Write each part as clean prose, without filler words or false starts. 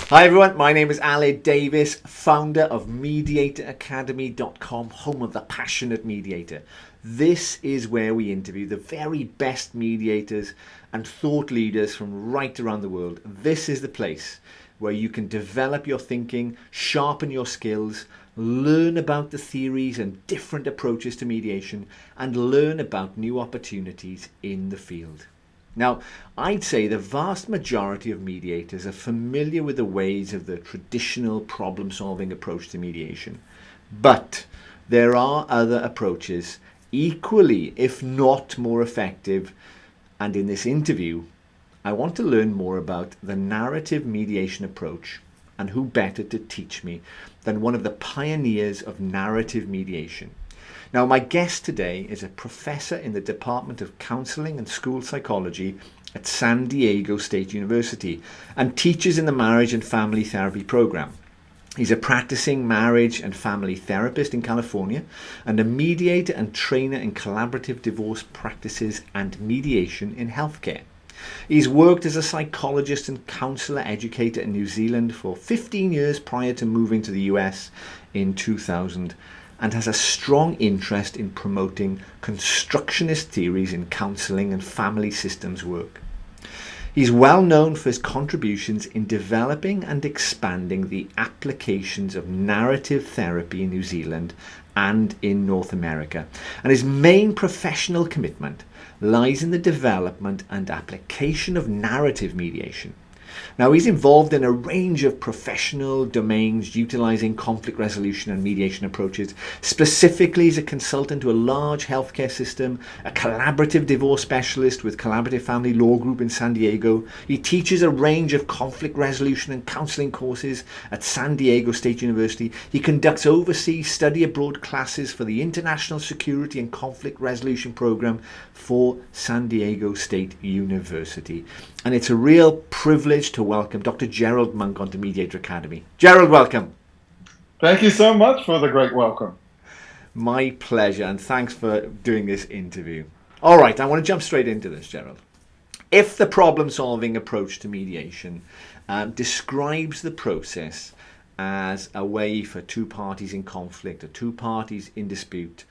Hi everyone, my name is Ali Davis, founder of MediatorAcademy.com, home of the passionate mediator. This is where we interview the very best mediators and thought leaders from right around the world. This is the place where you can develop your thinking, sharpen your skills, learn about the theories and different approaches to mediation, and learn about new opportunities in the field. Now, I'd say the vast majority of mediators are familiar with the ways of the traditional problem-solving approach to mediation. But there are other approaches equally, if not more effective. And in this interview, I want to learn more about the narrative mediation approach, and who better to teach me than one of the pioneers of narrative mediation. Now, my guest today is a professor in the Department of Counselling and School Psychology at San Diego State University and teaches in the Marriage and Family Therapy program. He's a practicing marriage and family therapist in California and a mediator and trainer in collaborative divorce practices and mediation in healthcare. He's worked as a psychologist and counsellor educator in New Zealand for 15 years prior to moving to the US in 2000. And has a strong interest in promoting constructionist theories in counselling and family systems work. He's well known for his contributions in developing and expanding the applications of narrative therapy in New Zealand and in North America, and his main professional commitment lies in the development and application of narrative mediation. Now, he's involved in a range of professional domains utilizing conflict resolution and mediation approaches. Specifically, he's a consultant to a large healthcare system, a collaborative divorce specialist with Collaborative Family Law Group in San Diego. He teaches a range of conflict resolution and counseling courses at San Diego State University. He conducts overseas study abroad classes for the International Security and Conflict Resolution Program for San Diego State University. And it's a real privilege to welcome Dr. Gerald Monk onto Mediator Academy. Gerald, welcome. Thank you so much for the great welcome. My pleasure, and thanks for doing this interview. All right, I want to jump straight into this, Gerald. If the problem-solving approach to mediation describes the process as a way for two parties in conflict or two parties in dispute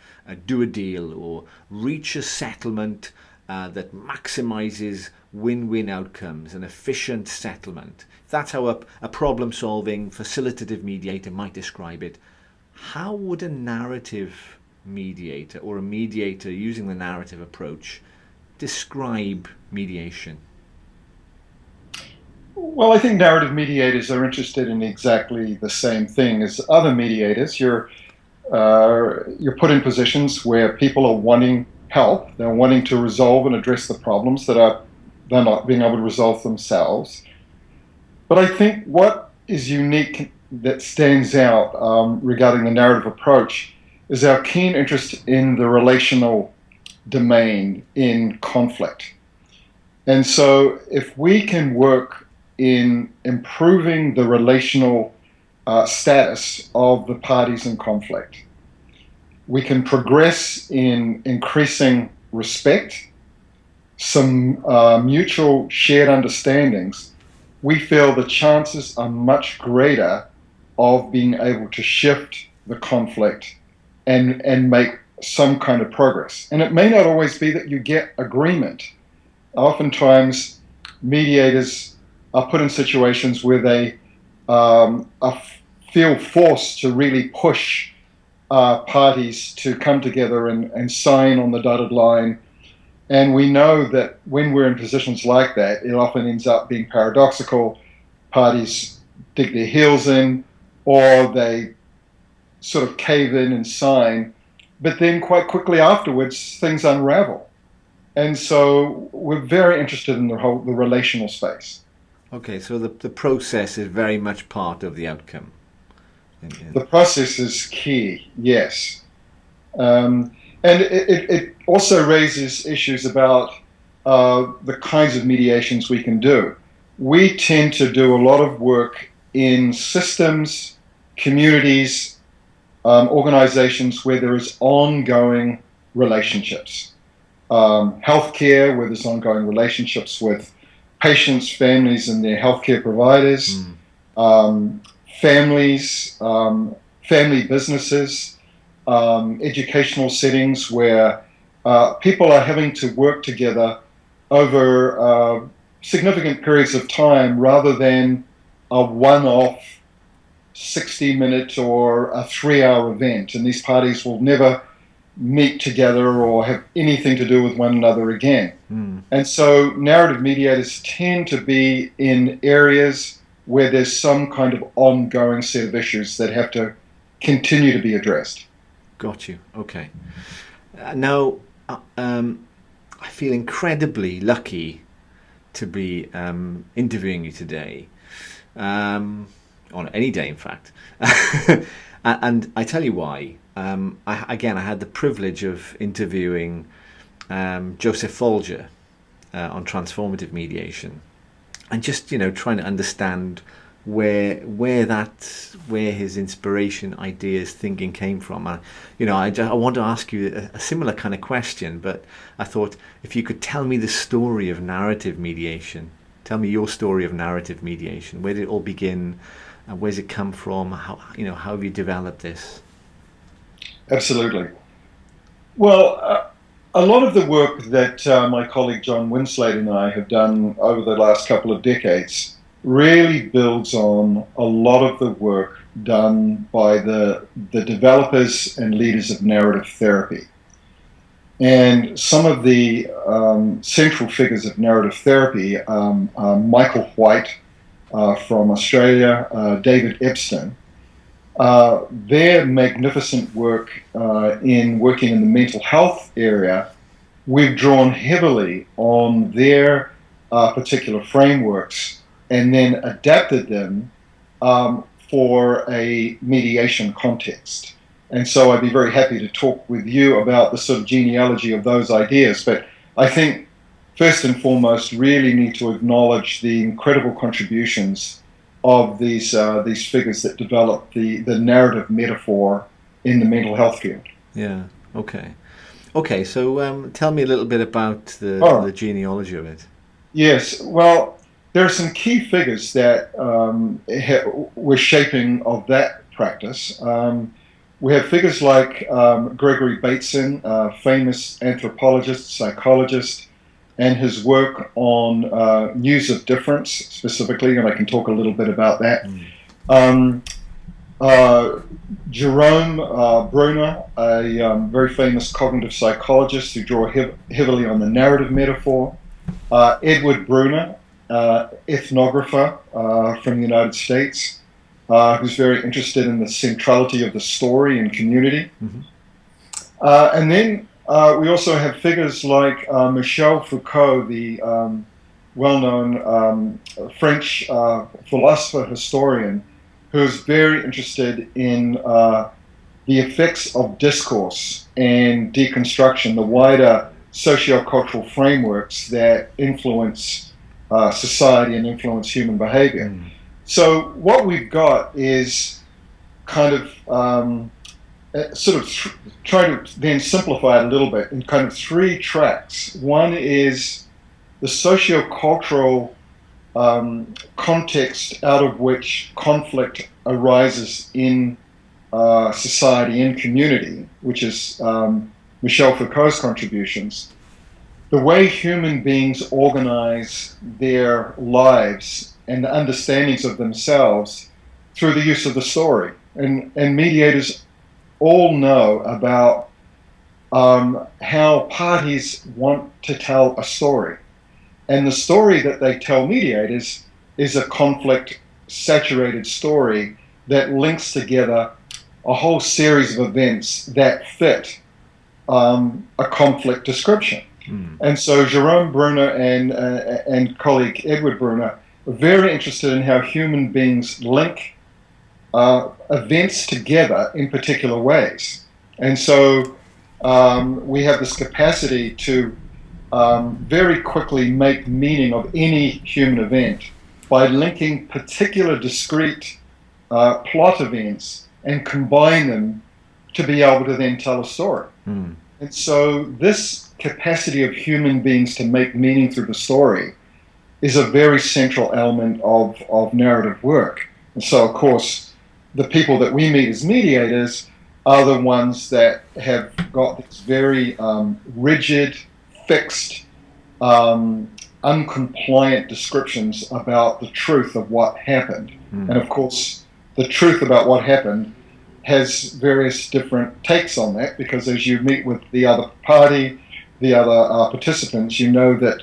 do a deal or reach a settlement that maximizes win-win outcomes, an efficient settlement. That's how a problem-solving facilitative mediator might describe it. How would a narrative mediator or a mediator using the narrative approach describe mediation? Well, I think narrative mediators are interested in exactly the same thing as other mediators. You're put in positions where people are wanting help. They're wanting to resolve and address the problems that they're not being able to resolve themselves. But I think what is unique that stands out regarding the narrative approach is our keen interest in the relational domain in conflict. And so if we can work in improving the relational status of the parties in conflict, we can progress in increasing respect, some mutual shared understandings. We feel the chances are much greater of being able to shift the conflict and make some kind of progress. And it may not always be that you get agreement. Oftentimes, mediators are put in situations where they feel forced to really push parties to come together and sign on the dotted line. And we know that when we're in positions like that, it often ends up being paradoxical. Parties dig their heels in, or they sort of cave in and sign, but then quite quickly afterwards, things unravel. And so we're very interested in the relational space. Okay, so the process is very much part of the outcome. The process is key, yes. And it also raises issues about the kinds of mediations we can do. We tend to do a lot of work in systems, communities, organizations where there is ongoing relationships. Healthcare, where there's ongoing relationships with patients, families, and their healthcare providers. um, families, family businesses, educational settings where people are having to work together over significant periods of time rather than a one-off 60-minute or a 3-hour event. And these parties will never meet together or have anything to do with one another again. And so narrative mediators tend to be in areas where there's some kind of ongoing set of issues that have to continue to be addressed. Got you. Okay. Now, I feel incredibly lucky to be interviewing you today, on any day, in fact. And I tell you why. I had the privilege of interviewing Joseph Folger on transformative mediation, and just trying to understand where his inspiration, ideas, thinking came from. I want to ask you a similar kind of question, but I thought if you could tell me the story of narrative mediation, tell me your story of narrative mediation. Where did it all begin? Where's it come from? How have you developed this? Absolutely. Well, a lot of the work that my colleague John Winslade and I have done over the last couple of decades really builds on a lot of the work done by the developers and leaders of narrative therapy. And some of the central figures of narrative therapy are Michael White from Australia, David Epstein. Their magnificent work in working in the mental health area, we've drawn heavily on their particular frameworks and then adapted them for a mediation context. And so I'd be very happy to talk with you about the sort of genealogy of those ideas. But I think first and foremost, really need to acknowledge the incredible contributions of these figures that develop the narrative metaphor in the mental health field. Yeah. Okay. So tell me a little bit about the genealogy of it. Yes. Well, there are some key figures that were shaping of that practice. We have figures like Gregory Bateson, famous anthropologist, psychologist, and his work on news of difference specifically, and I can talk a little bit about that. Jerome Bruner, a very famous cognitive psychologist who draw heavily on the narrative metaphor. Edward Bruner, ethnographer from the United States, who's very interested in the centrality of the story and community. And then we also have figures like Michel Foucault, the well-known French philosopher historian, who's very interested in the effects of discourse and deconstruction, the wider socio-cultural frameworks that influence society and influence human behavior. So what we've got is kind of try to then simplify it a little bit in kind of three tracks. One is the socio-cultural context out of which conflict arises in society and community, which is Michel Foucault's contributions. The way human beings organize their lives and the understandings of themselves through the use of the story. And mediators all know about how parties want to tell a story. And the story that they tell mediators is a conflict-saturated story that links together a whole series of events that fit a conflict description. And so Jerome Bruner and colleague Edward Bruner are very interested in how human beings link events together in particular ways. And so we have this capacity to very quickly make meaning of any human event by linking particular discrete plot events and combine them to be able to then tell a story. And so this capacity of human beings to make meaning through the story is a very central element of narrative work. And so, of course, the people that we meet as mediators are the ones that have got these very rigid, fixed, uncompliant descriptions about the truth of what happened. And of course, the truth about what happened has various different takes on that, because as you meet with the other party, the other participants, you know that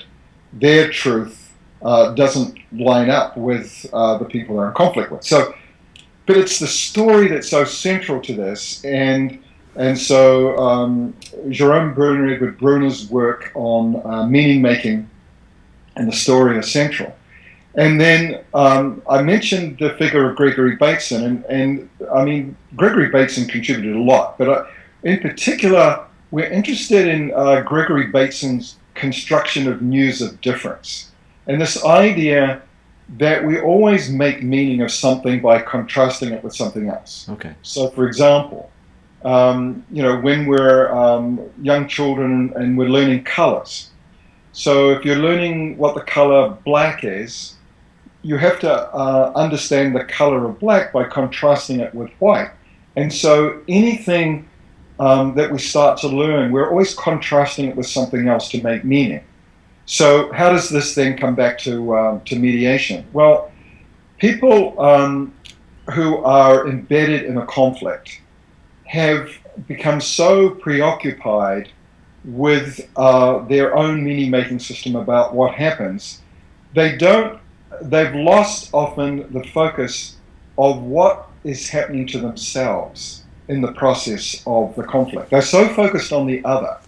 their truth doesn't line up with the people they're in conflict with. So, but it's the story that's so central to this, and so Jerome Bruner, Edward Bruner's work on meaning making and the story are central. And then I mentioned the figure of Gregory Bateson, and I mean, Gregory Bateson contributed a lot, but in particular, we're interested in Gregory Bateson's construction of news of difference. And this idea that we always make meaning of something by contrasting it with something else. Okay. So, for example, when we're young children and we're learning colors. So if you're learning what the color black is, you have to understand the color of black by contrasting it with white. And so anything that we start to learn, we're always contrasting it with something else to make meaning. So how does this then come back to mediation? Well, people who are embedded in a conflict have become so preoccupied with their own meaning-making system about what happens, they've lost often the focus of what is happening to themselves in the process of the conflict. They're so focused on the other.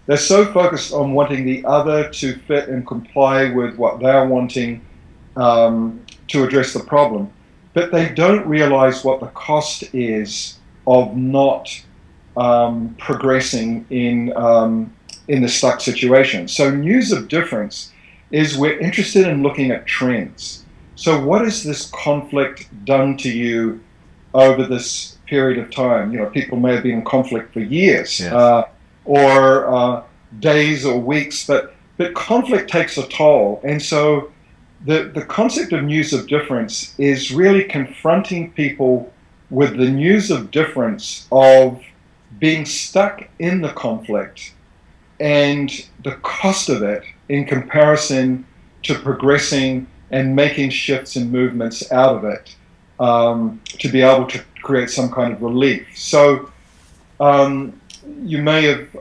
They're so focused on wanting the other to fit and comply with what they're wanting to address the problem, but they don't realize what the cost is of not progressing in the stuck situation. So news of difference is we're interested in looking at trends. So what has this conflict done to you over this period of time? You know, people may have been in conflict for years, yes, or days or weeks, but conflict takes a toll. And so the concept of news of difference is really confronting people with the news of difference of being stuck in the conflict and the cost of it in comparison to progressing and making shifts and movements out of it to be able to create some kind of relief. So you may have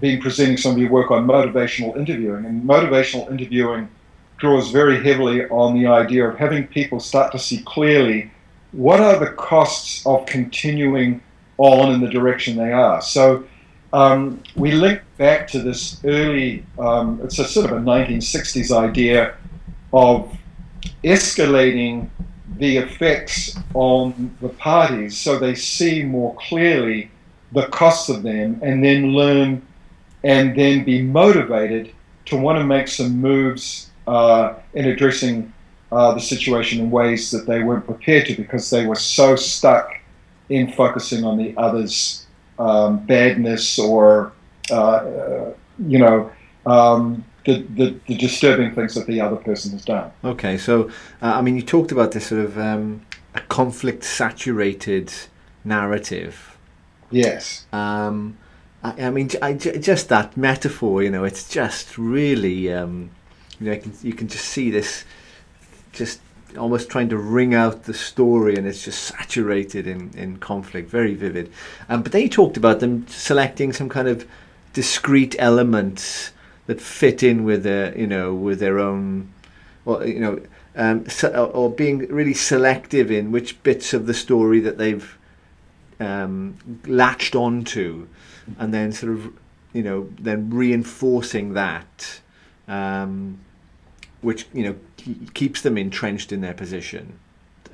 been presenting some of your work on motivational interviewing, and motivational interviewing draws very heavily on the idea of having people start to see clearly what are the costs of continuing on in the direction they are. So we link back to this early, it's a sort of a 1960s idea of escalating the effects on the parties so they see more clearly the costs of them, and then learn and then be motivated to want to make some moves in addressing the situation in ways that they weren't prepared to, because they were so stuck in focusing on the other's badness or the disturbing things that the other person has done. Okay, so I mean, you talked about this sort of a conflict-saturated narrative. Yes. I mean, just that metaphor, you know, it's just really, you can just see this, just almost trying to wring out the story, and it's just saturated in conflict, very vivid. But then you talked about them selecting some kind of discrete elements that fit in with their own, or being really selective in which bits of the story that they've latched onto, and then sort of, then reinforcing that, which keeps them entrenched in their position.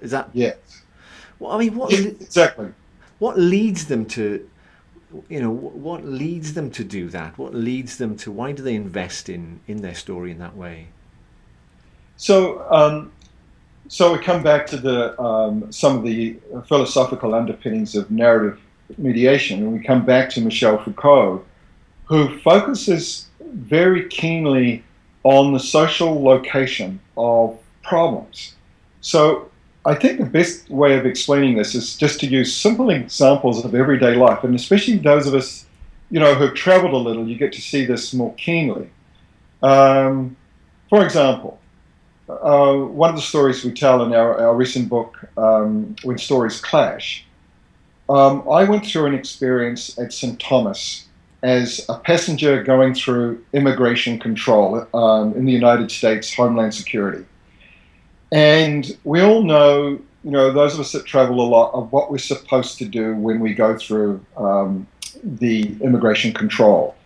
Is that? Yes. Well, I mean, exactly. What leads them to, what leads them to do that? What leads them to? Why do they invest in their story in that way? So we come back to some of the philosophical underpinnings of narrative mediation, and we come back to Michel Foucault, who focuses very keenly on the social location of problems. So I think the best way of explaining this is just to use simple examples of everyday life, and especially those of us, who've traveled a little, you get to see this more keenly. For example, one of the stories we tell in our recent book, When Stories Clash, I went through an experience at St. Thomas as a passenger going through immigration control in the United States Homeland Security. And we all know, those of us that travel a lot, of what we're supposed to do when we go through the immigration control.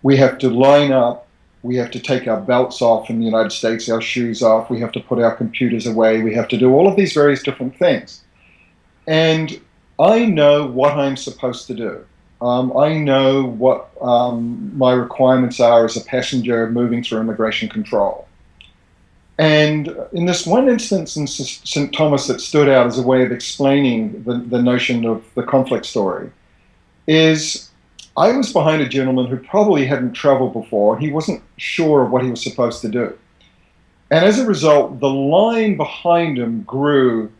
We have to line up, we have to take our belts off in the United States, our shoes off, we have to put our computers away, we have to do all of these various different things. And I know what I'm supposed to do. I know what my requirements are as a passenger moving through immigration control. And in this one instance in St. Thomas that stood out as a way of explaining the notion of the conflict story is I was behind a gentleman who probably hadn't traveled before. He wasn't sure of what he was supposed to do. And as a result, the line behind him grew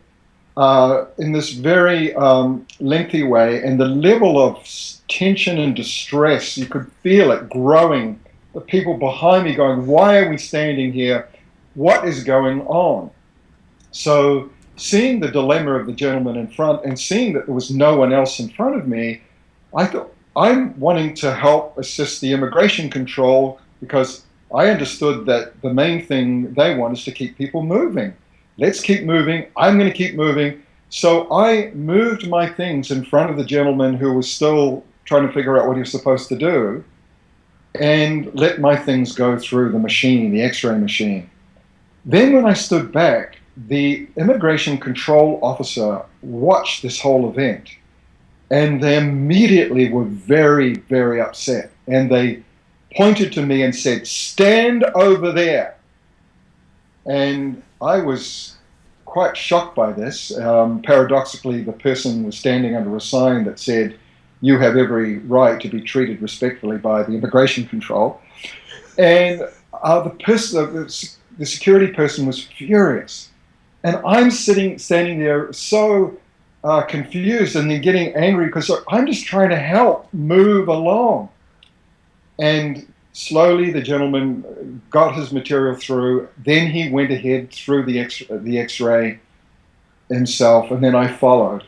in this very lengthy way, and the level of tension and distress, you could feel it growing. The people behind me going, why are we standing here? What is going on? So seeing the dilemma of the gentleman in front and seeing that there was no one else in front of me, I thought, I'm wanting to help assist the immigration control because I understood that the main thing they want is to keep people moving. Let's keep moving. I'm going to keep moving. So I moved my things in front of the gentleman who was still trying to figure out what he was supposed to do and let my things go through the machine, the X-ray machine. Then when I stood back, the immigration control officer watched this whole event, and they immediately were very, very upset. And they pointed to me and said, "Stand over there." And I was quite shocked by this. Paradoxically, the person was standing under a sign that said, "You have every right to be treated respectfully by the immigration control." And the security person was furious. And I'm standing there so confused and then getting angry because I'm just trying to help move along. And slowly the gentleman got his material through. Then he went ahead through the X-ray himself, and then I followed.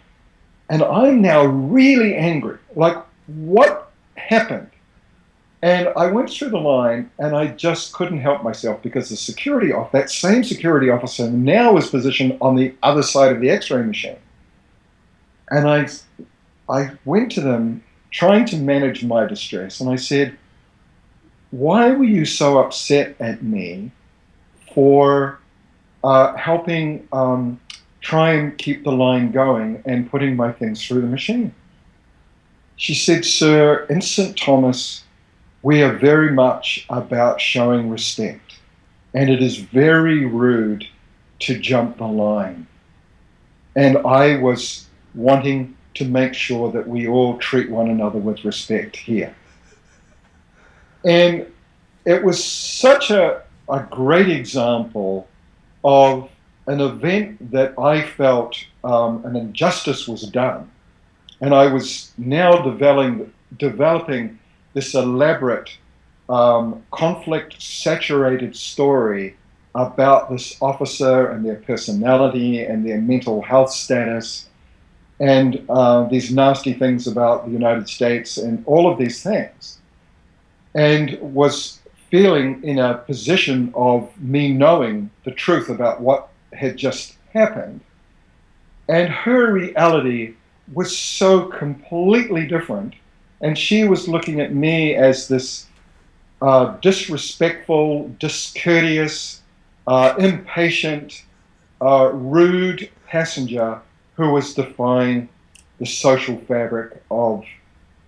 And I'm now really angry. Like, what happened? And I went through the line, and I just couldn't help myself because that same security officer now is positioned on the other side of the X-ray machine. And I went to them trying to manage my distress, and I said, "Why were you so upset at me for helping try and keep the line going and putting my things through the machine?" She said, "Sir, in St. Thomas, we are very much about showing respect, and it is very rude to jump the line. And I was wanting to make sure that we all treat one another with respect here." And it was such a great example of an event that I felt an injustice was done. And I was now developing this elaborate, conflict-saturated story about this officer and their personality and their mental health status and these nasty things about the United States and all of these things. And was feeling in a position of me knowing the truth about what had just happened. And her reality was so completely different. And she was looking at me as this disrespectful, discourteous, impatient, rude passenger who was defying the social fabric of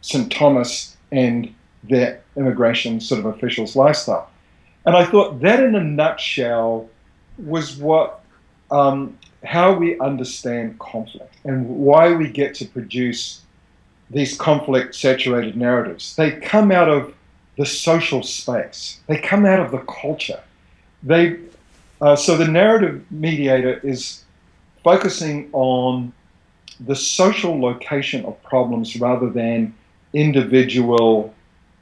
St. Thomas and their immigration sort of officials' lifestyle. And I thought that in a nutshell was how we understand conflict and why we get to produce these conflict-saturated narratives. They come out of the social space. They come out of the culture. So the narrative mediator is focusing on the social location of problems rather than individual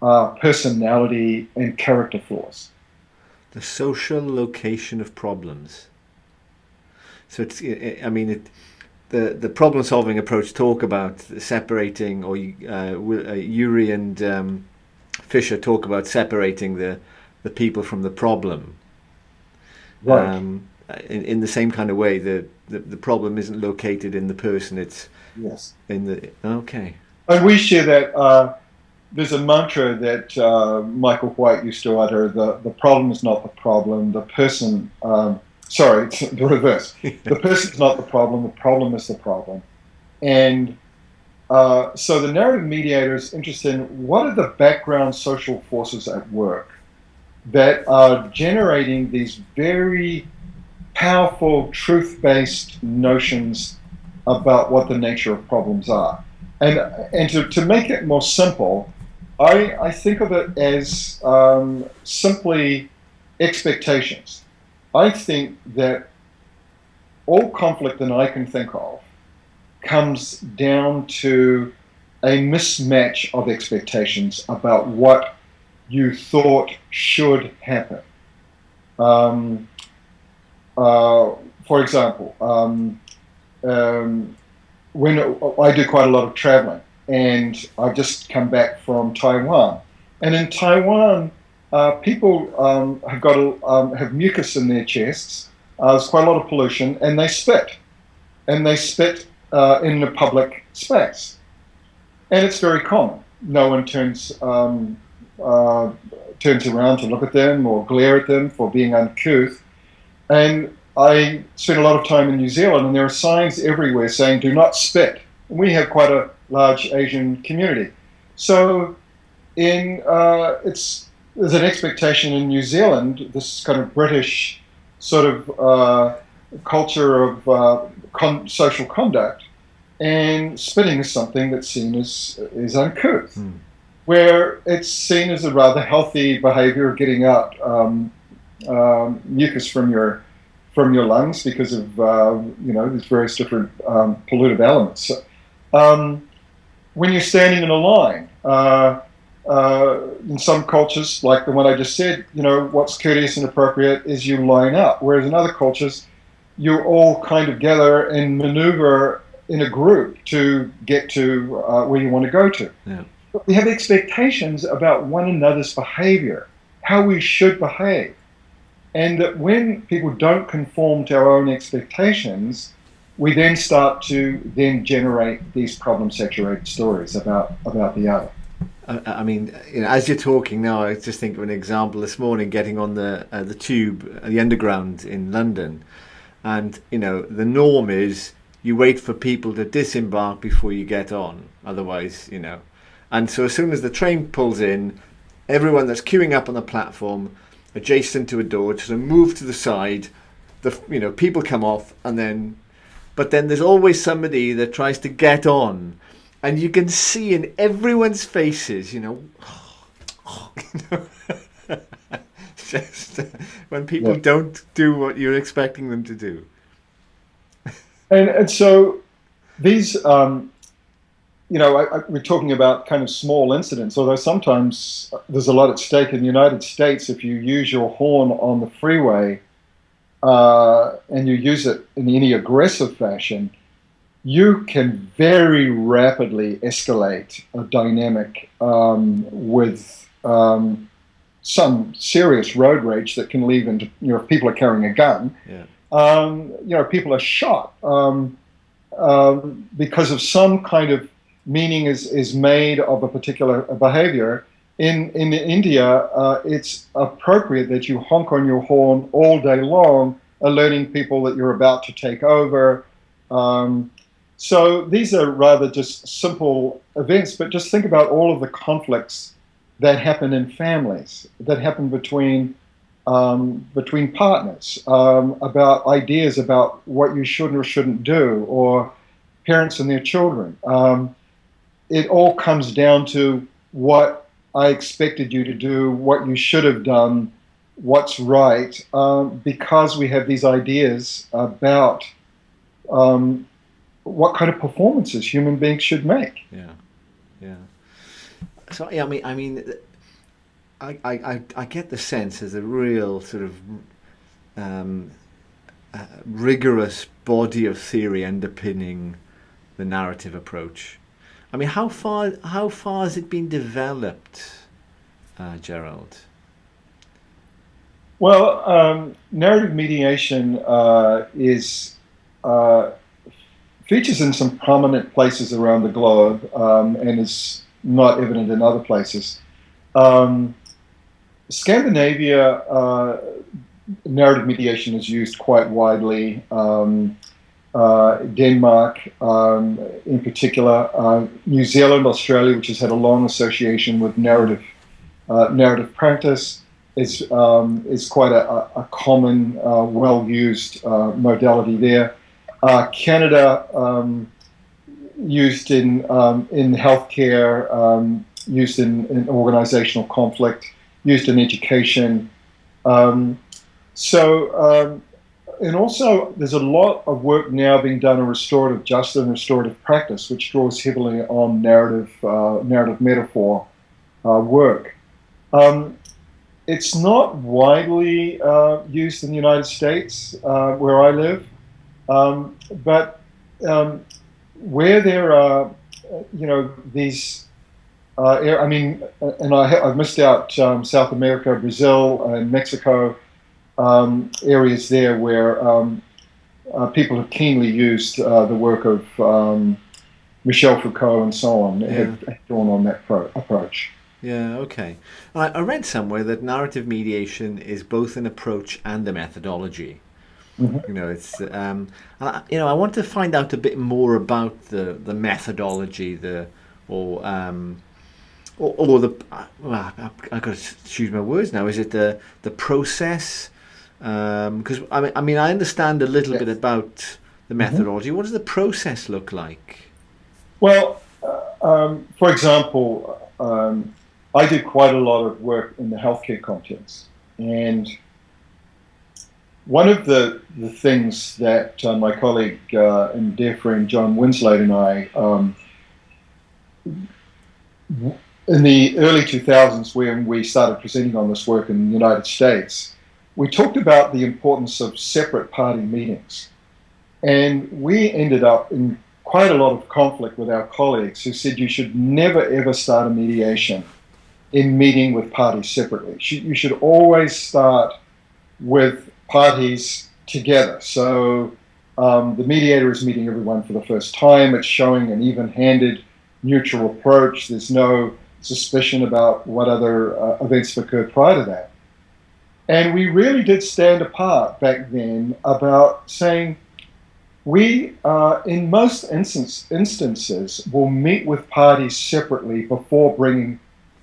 personality and character flaws. The social location of problems. So the problem-solving approach talk about separating, or Urey and Fisher talk about separating the people from the problem. Right. In the same kind of way, the problem isn't located in the person; it's Yes. in the. Okay. And we share that. There's a mantra that Michael White used to utter: the problem is not the problem, the person. Sorry, it's the reverse. The person is not the problem is the problem. And so the narrative mediator is interested in what are the background social forces at work that are generating these very powerful truth-based notions about what the nature of problems are. And to make it more simple, I think of it as simply expectations. I think that all conflict that I can think of comes down to a mismatch of expectations about what you thought should happen. For example, when I do quite a lot of traveling, and I've just come back from Taiwan, and in Taiwan, people have mucus in their chests. There's quite a lot of pollution, and they spit in the public space, and it's very common. No one turns around to look at them or glare at them for being uncouth. And I spent a lot of time in New Zealand, and there are signs everywhere saying "Do not spit." And we have quite a large Asian community, so there's an expectation in New Zealand, this kind of British sort of culture of social conduct, and spitting is something that's seen as uncouth, where it's seen as a rather healthy behavior of getting out mucus from your lungs because of these various different pollutive elements. So, when you're standing in a line, in some cultures, like the one I just said, what's courteous and appropriate is you line up. Whereas in other cultures, you all kind of gather and maneuver in a group to get to where you want to go to. Yeah. But we have expectations about one another's behavior, how we should behave. And that when people don't conform to our own expectations, we then start to then generate these problem-saturated stories about the other. I mean, as you're talking now, I just think of an example this morning, getting on the tube, the underground in London, and the norm is you wait for people to disembark before you get on. Otherwise, and so as soon as the train pulls in, everyone that's queuing up on the platform adjacent to a door just move to the side. People come off, but then there's always somebody that tries to get on. And you can see in everyone's faces, just when people don't do what you're expecting them to do. And so these, we're talking about kind of small incidents, although sometimes there's a lot at stake. In the United States, if you use your horn on the freeway and you use it in any aggressive fashion, you can very rapidly escalate a dynamic with some serious road rage that can lead into, if people are carrying a gun, people are shot because of some kind of meaning is made of a particular behavior. In India, it's appropriate that you honk on your horn all day long, alerting people that you're about to take over. So these are rather just simple events, but just think about all of the conflicts that happen in families, that happen between partners, about ideas about what you should or shouldn't do, or parents and their children. It all comes down to what I expected you to do, what you should have done, what's right, because we have these ideas about what kind of performances human beings should make. Yeah, yeah. So yeah, I get the sense there's a real sort of um, rigorous body of theory underpinning the narrative approach. I mean, how far has it been developed, Gerald? Well, narrative mediation is features in some prominent places around the globe and is not evident in other places. Scandinavia, narrative mediation is used quite widely. Denmark, in particular, New Zealand, Australia, which has had a long association with narrative practice, is quite a common, well-used modality there. Canada, used in healthcare, used in organizational conflict, used in education. And also, there's a lot of work now being done in restorative justice and restorative practice, which draws heavily on narrative metaphor work. It's not widely used in the United States, where I live, but where there are, these. I've missed out South America, Brazil, and Mexico. Areas there where people have keenly used the work of Michel Foucault and so on, have drawn on that approach. Yeah, okay. I read somewhere that narrative mediation is both an approach and a methodology. Mm-hmm. It's I want to find out a bit more about the methodology, or the I've got to choose my words now. Is it the process? Because I understand a little bit about the methodology. Mm-hmm. What does the process look like? Well, for example, I do quite a lot of work in the healthcare context, and one of the things that my colleague and dear friend John Winslade and I, in the early 2000s, when we started presenting on this work in the United States, we talked about the importance of separate party meetings. And we ended up in quite a lot of conflict with our colleagues who said you should never, ever start a mediation in meeting with parties separately. You should always start with parties together. So the mediator is meeting everyone for the first time. It's showing an even-handed, neutral approach. There's no suspicion about what other events have occurred prior to that. And we really did stand apart back then about saying we, in most instances, will meet with parties separately before bringing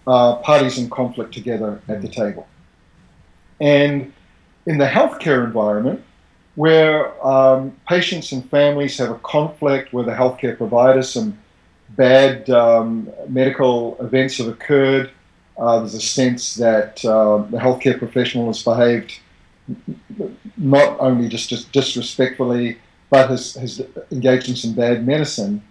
parties in conflict together at the table. And in the healthcare environment, where patients and families have a conflict with a healthcare provider, some bad medical events have occurred, there's a sense that the healthcare professional has behaved not only just disrespectfully, but has engaged in some bad medicine.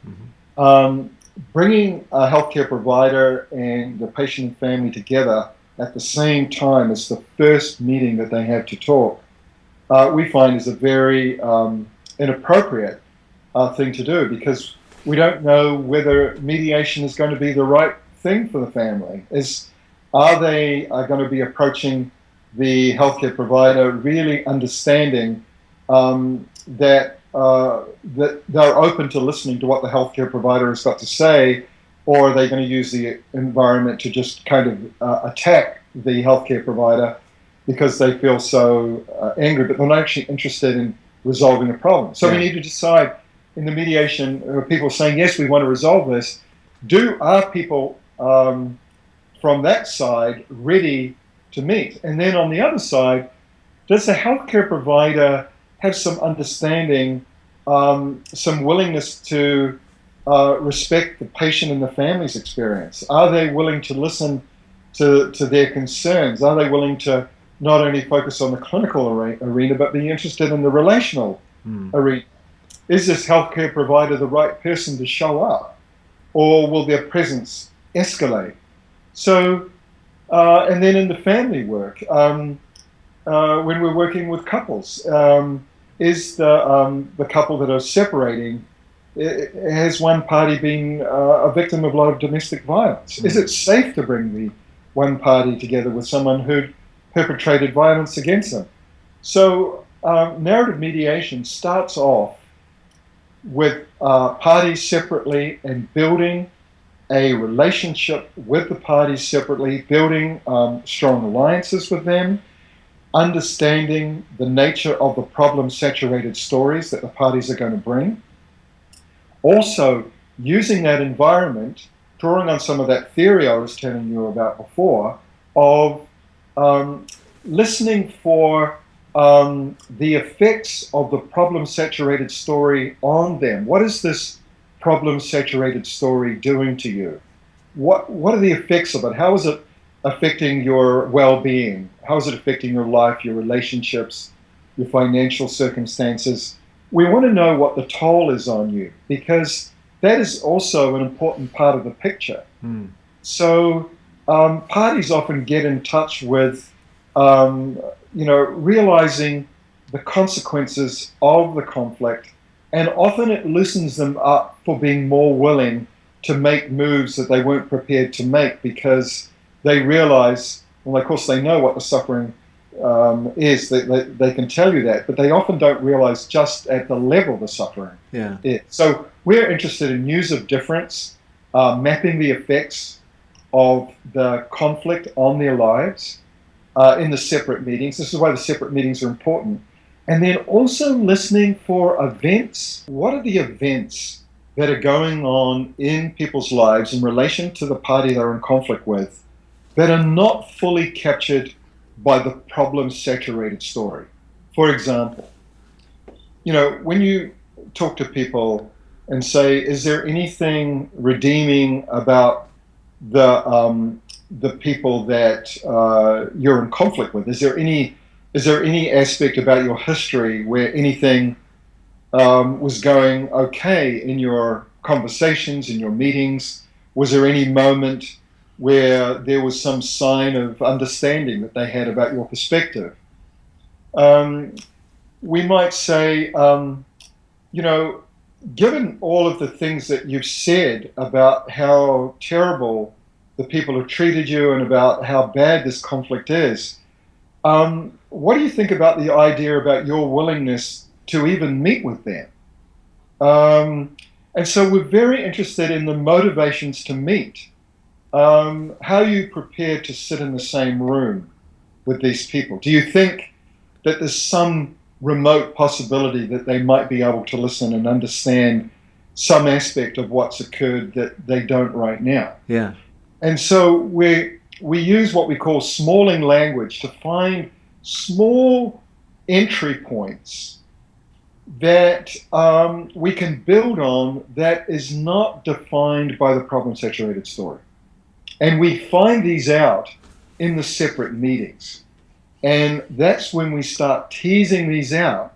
Mm-hmm. Bringing a healthcare provider and the patient and family together at the same time as the first meeting that they have to talk, we find is a very inappropriate thing to do, because we don't know whether mediation is going to be the right thing for the family. Are they going to be approaching the healthcare provider really understanding that they're open to listening to what the healthcare provider has got to say, or are they going to use the environment to just kind of attack the healthcare provider because they feel so angry, but they're not actually interested in resolving a problem? So we need to decide in the mediation, people saying, yes, we want to resolve this. Are people from that side ready to meet? And then on the other side, does the healthcare provider have some understanding, some willingness to respect the patient and the family's experience? Are they willing to listen to their concerns? Are they willing to not only focus on the clinical arena, but be interested in the relational arena? is this healthcare provider the right person to show up, or will their presence escalate? So, and then in the family work, when we're working with couples, is the couple that are separating, has one party been a victim of a lot of domestic violence? Is it safe to bring the one party together with someone who perpetrated violence against them? So narrative mediation starts off with parties separately and building a relationship with the parties separately, building strong alliances with them, understanding the nature of the problem-saturated stories that the parties are going to bring. Also, using that environment, drawing on some of that theory I was telling you about before, of listening for the effects of the problem-saturated story on them. What is this problem-saturated story doing to you? What are the effects of it? How is it affecting your well-being? How is it affecting your life, your relationships, your financial circumstances? We want to know what the toll is on you, because that is also an important part of the picture. So parties often get in touch with realizing the consequences of the conflict, and often it loosens them up for being more willing to make moves that they weren't prepared to make, because they realize, well, of course they know what the suffering is, they can tell you that, but they often don't realize just at the level the suffering is. So we're interested in news of difference, mapping the effects of the conflict on their lives in the separate meetings. This is why the separate meetings are important. And then also listening for events. What are the events that are going on in people's lives in relation to the party they're in conflict with that are not fully captured by the problem-saturated story? For example, when you talk to people and say, is there anything redeeming about the people that you're in conflict with? Is there any aspect about your history where anything was going okay in your conversations, in your meetings? Was there any moment where there was some sign of understanding that they had about your perspective? We might say, given all of the things that you've said about how terrible the people have treated you and about how bad this conflict is, what do you think about the idea about your willingness to even meet with them? And so we're very interested in the motivations to meet. How are you prepared to sit in the same room with these people? Do you think that there's some remote possibility that they might be able to listen and understand some aspect of what's occurred that they don't right now? Yeah. And so we use what we call smalling language to find small entry points that we can build on that is not defined by the problem-saturated story. And we find these out in the separate meetings. And that's when we start teasing these out,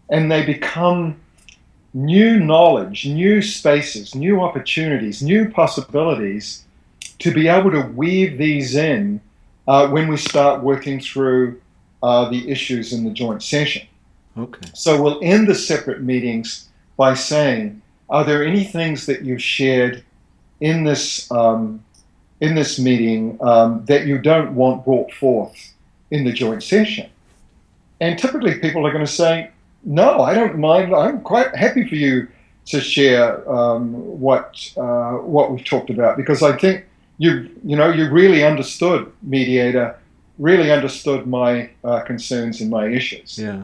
and they become new knowledge, new spaces, new opportunities, new possibilities to be able to weave these in when we start working through the issues in the joint session. Okay. So we'll end the separate meetings by saying, are there any things that you've shared in this meeting that you don't want brought forth in the joint session? And typically people are going to say, no, I don't mind. I'm quite happy for you to share what we've talked about, because I think you really understood, mediator, really understood my concerns and my issues. Yeah.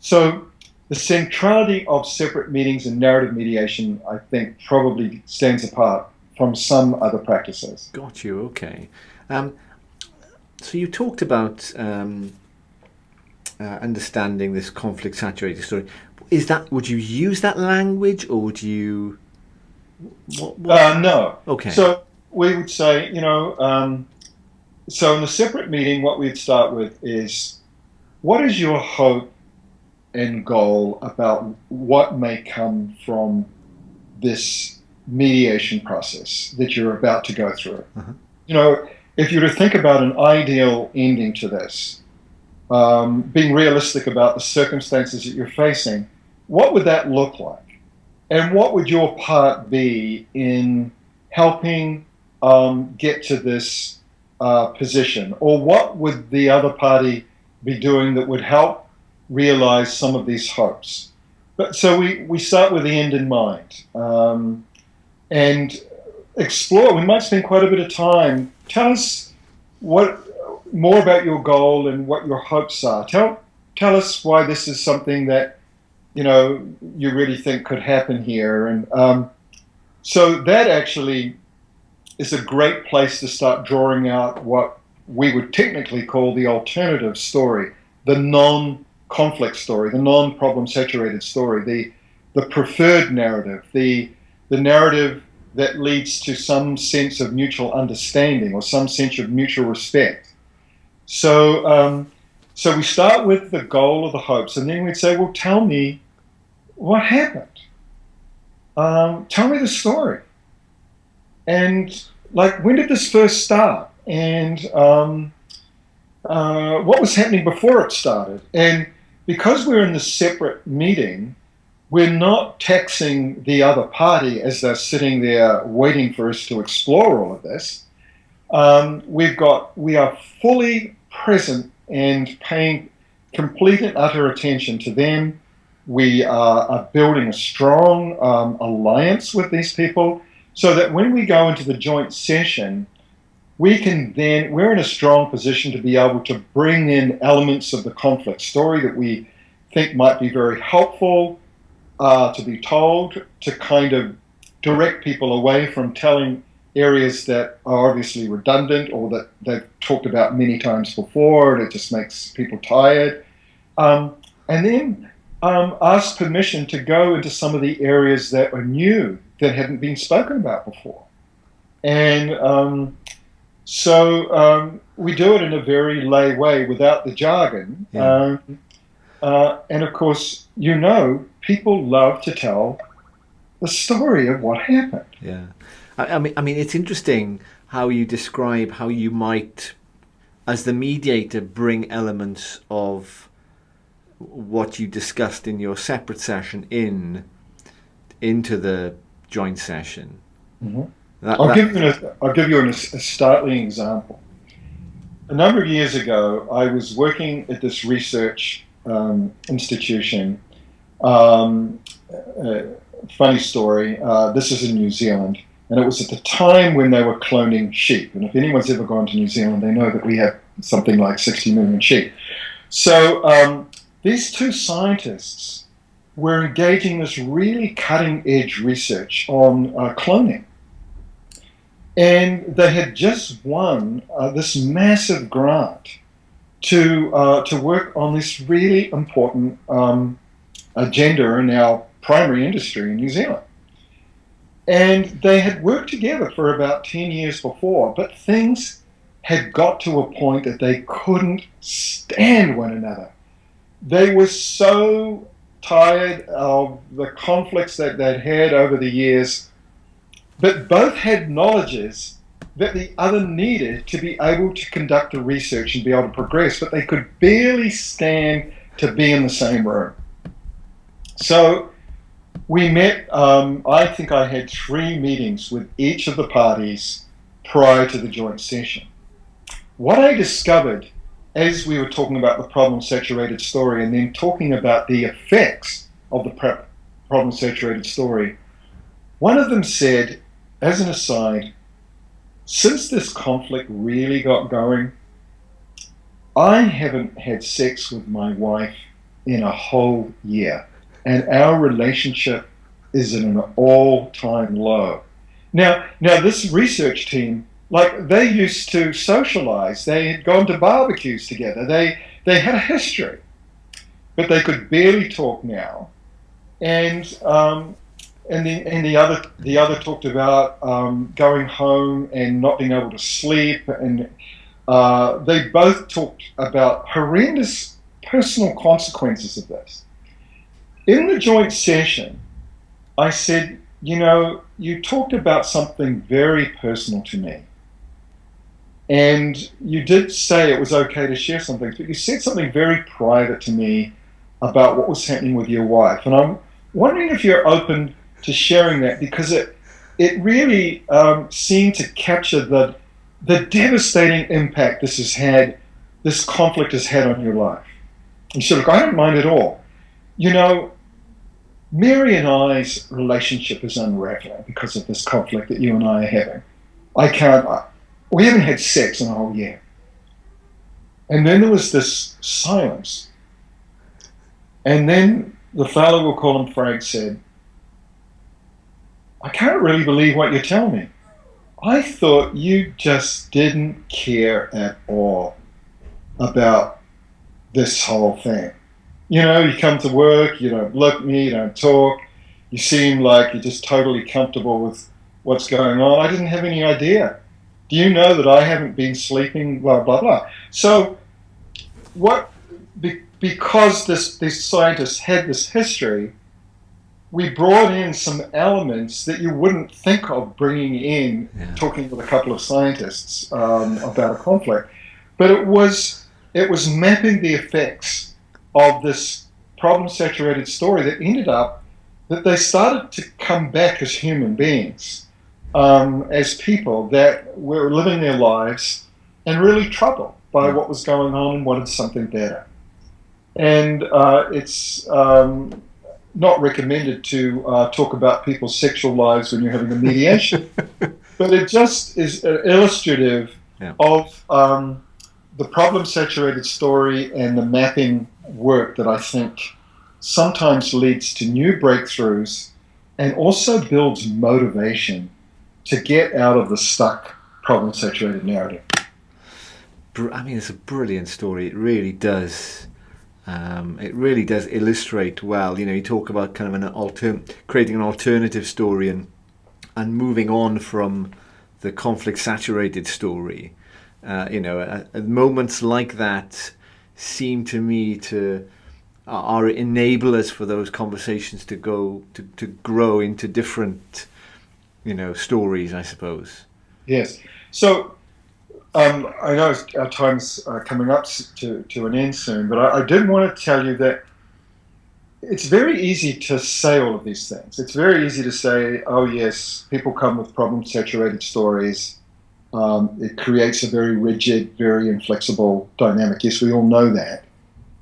So the centrality of separate meetings and narrative mediation, I think, probably stands apart from some other practices. Got you. Okay. So you talked about understanding this conflict-saturated story. Would you use that language, or would you? No. Okay. So we would say, so in the separate meeting, what we'd start with is, what is your hope end goal about what may come from this mediation process that you're about to go through. Uh-huh. You know, if you were to think about an ideal ending to this, being realistic about the circumstances that you're facing, what would that look like? And what would your part be in helping get to this position? Or what would the other party be doing that would help realize some of these hopes? But so we start with the end in mind, and explore. We might spend quite a bit of time. Tell us more about your goal and what your hopes are. Tell us why this is something that you really think could happen here. And so that actually is a great place to start drawing out what we would technically call the alternative story, the non-conflict story, the non-problem saturated story, the preferred narrative, the narrative that leads to some sense of mutual understanding or some sense of mutual respect. So we start with the goal or the hopes, and then we'd say, well, tell me what happened. Tell me the story. And when did this first start? And what was happening before it started? And because we're in this separate meeting, we're not taxing the other party as they're sitting there waiting for us to explore all of this. We are fully present and paying complete and utter attention to them. We are building a strong alliance with these people so that when we go into the joint session, we're in a strong position to be able to bring in elements of the conflict story that we think might be very helpful to be told, to kind of direct people away from telling areas that are obviously redundant or that they've talked about many times before and it just makes people tired. And then ask permission to go into some of the areas that are new, that hadn't been spoken about before. And so we do it in a very lay way without the jargon. Yeah. And of course, people love to tell the story of what happened. Yeah. I mean, it's interesting how you describe how you might, as the mediator, bring elements of what you discussed in your separate session into the joint session. Mm-hmm. I'll give you a startling example. A number of years ago, I was working at this research institution. Funny story. This is in New Zealand, and it was at the time when they were cloning sheep. And if anyone's ever gone to New Zealand, they know that we have something like 60 million sheep. So these two scientists were engaging this really cutting-edge research on cloning. And they had just won this massive grant to work on this really important agenda in our primary industry in New Zealand. And they had worked together for about 10 years before, but things had got to a point that they couldn't stand one another. They were so tired of the conflicts that they'd had over the years, but both had knowledges that the other needed to be able to conduct the research and be able to progress, but they could barely stand to be in the same room. So we met, I think I had 3 meetings with each of the parties prior to the joint session. What I discovered as we were talking about the problem-saturated story and then talking about the effects of the problem-saturated story, one of them said, as an aside, since this conflict really got going, I haven't had sex with my wife in a whole year, and our relationship is at an all-time low. Now this research team, they used to socialize. They had gone to barbecues together. They had a history, but they could barely talk now. And the other talked about going home and not being able to sleep, and they both talked about horrendous personal consequences of this. in the joint session, I said, you talked about something very personal to me. And you did say it was okay to share something, but you said something very private to me about what was happening with your wife. And I'm wondering if you're open to sharing that, because it really seemed to capture the devastating impact this conflict has had on your life. And she said, look, I don't mind at all. Mary and I's relationship is unraveling because of this conflict that you and I are having. We haven't had sex in a whole year. And then there was this silence. And then the fellow, we'll call him Frank, said, I can't really believe what you're telling me. I thought you just didn't care at all about this whole thing. You come to work, you don't look at me, you don't talk, you seem like you're just totally comfortable with what's going on. I didn't have any idea. Do you know that I haven't been sleeping, blah, blah, blah. So because these scientists had this history, we brought in some elements that you wouldn't think of bringing in, talking with a couple of scientists about a conflict. But it was mapping the effects of this problem-saturated story that ended up that they started to come back as human beings, as people that were living their lives and really troubled by what was going on and wanted something better. And it's not recommended to talk about people's sexual lives when you're having a mediation, but it just is illustrative of the problem-saturated story and the mapping work that I think sometimes leads to new breakthroughs and also builds motivation to get out of the stuck problem-saturated narrative. I mean, it's a brilliant story. It really does. It really does illustrate well. You talk about kind of creating an alternative story and moving on from the conflict-saturated story. Moments like that seem to me are enablers for those conversations to grow into different, stories, I suppose. Yes. So I know our time's coming up to an end soon, but I did want to tell you that it's very easy to say all of these things. It's very easy to say, oh yes, people come with problem-saturated stories. It creates a very rigid, very inflexible dynamic. Yes, we all know that.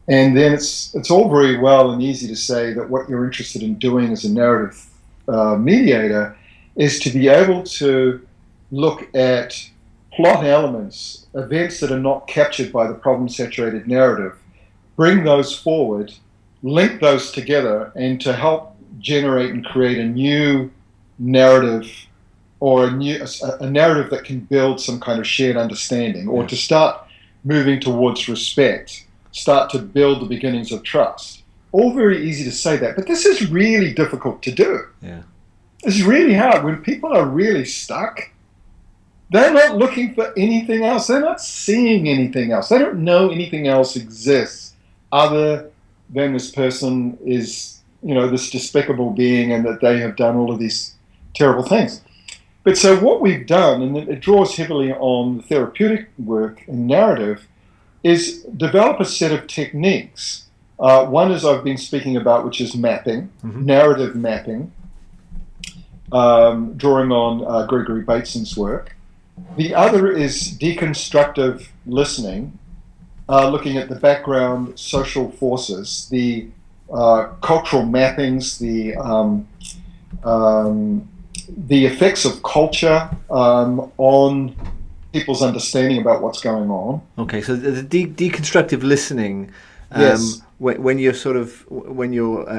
And then it's all very well and easy to say that what you're interested in doing as a narrative mediator is to be able to look at plot elements, events that are not captured by the problem-saturated narrative, bring those forward, link those together, and to help generate and create a new narrative, or a narrative that can build some kind of shared understanding, or to start moving towards respect, start to build the beginnings of trust. All very easy to say that, but this is really difficult to do. Yeah. It's really hard. When people are really stuck, they're not looking for anything else. They're not seeing anything else. They don't know anything else exists other than this person is, this despicable being, and that they have done all of these terrible things. But so what we've done, and it draws heavily on the therapeutic work and narrative, is develop a set of techniques. One is I've been speaking about, which is mapping, narrative mapping, drawing on Gregory Bateson's work. The other is deconstructive listening, looking at the background social forces, the cultural mappings, the effects of culture on people's understanding about what's going on. Okay, so the deconstructive listening, yes. when you're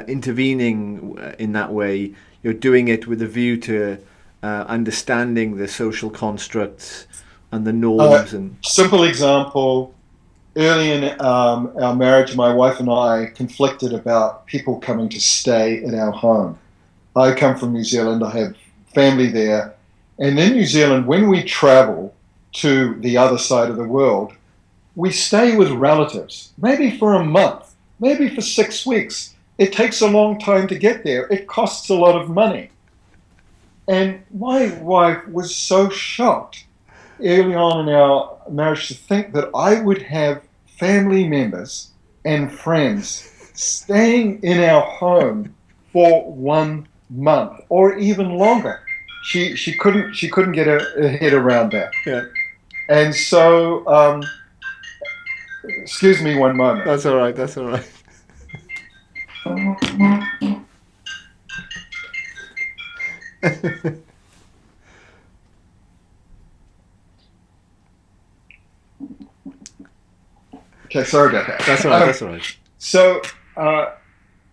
intervening in that way, you're doing it with a view to understanding the social constructs and the norms. Simple example, early in our marriage, my wife and I conflicted about people coming to stay at our home. I come from New Zealand, I have family there, and in New Zealand, when we travel to the other side of the world, we stay with relatives, maybe for a month, maybe for 6 weeks, it takes a long time to get there. It costs a lot of money. And my wife was so shocked early on in our marriage to think that I would have family members and friends staying in our home for 1 month or even longer. She couldn't get her head around that. Yeah. And so, excuse me one moment. That's all right. That's all right. Okay, sorry about that. That's all right. That's all right. So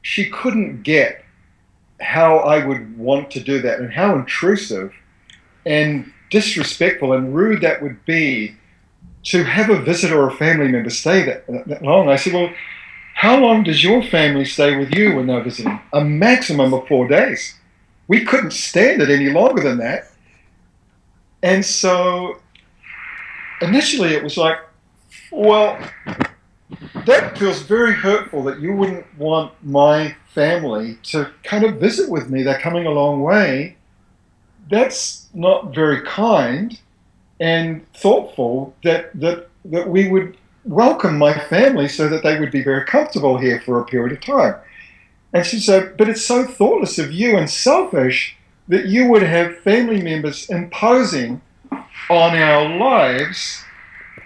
she couldn't get how I would want to do that and how intrusive and disrespectful and rude that would be to have a visitor or a family member stay that long. I said, well, how long does your family stay with you when they're visiting? A maximum of 4 days. We couldn't stand it any longer than that. And so initially it was like, well, that feels very hurtful that you wouldn't want my family to kind of visit with me. They're coming a long way. That's not very kind and thoughtful that we would welcome my family so that they would be very comfortable here for a period of time. And she said, but it's so thoughtless of you and selfish that you would have family members imposing on our lives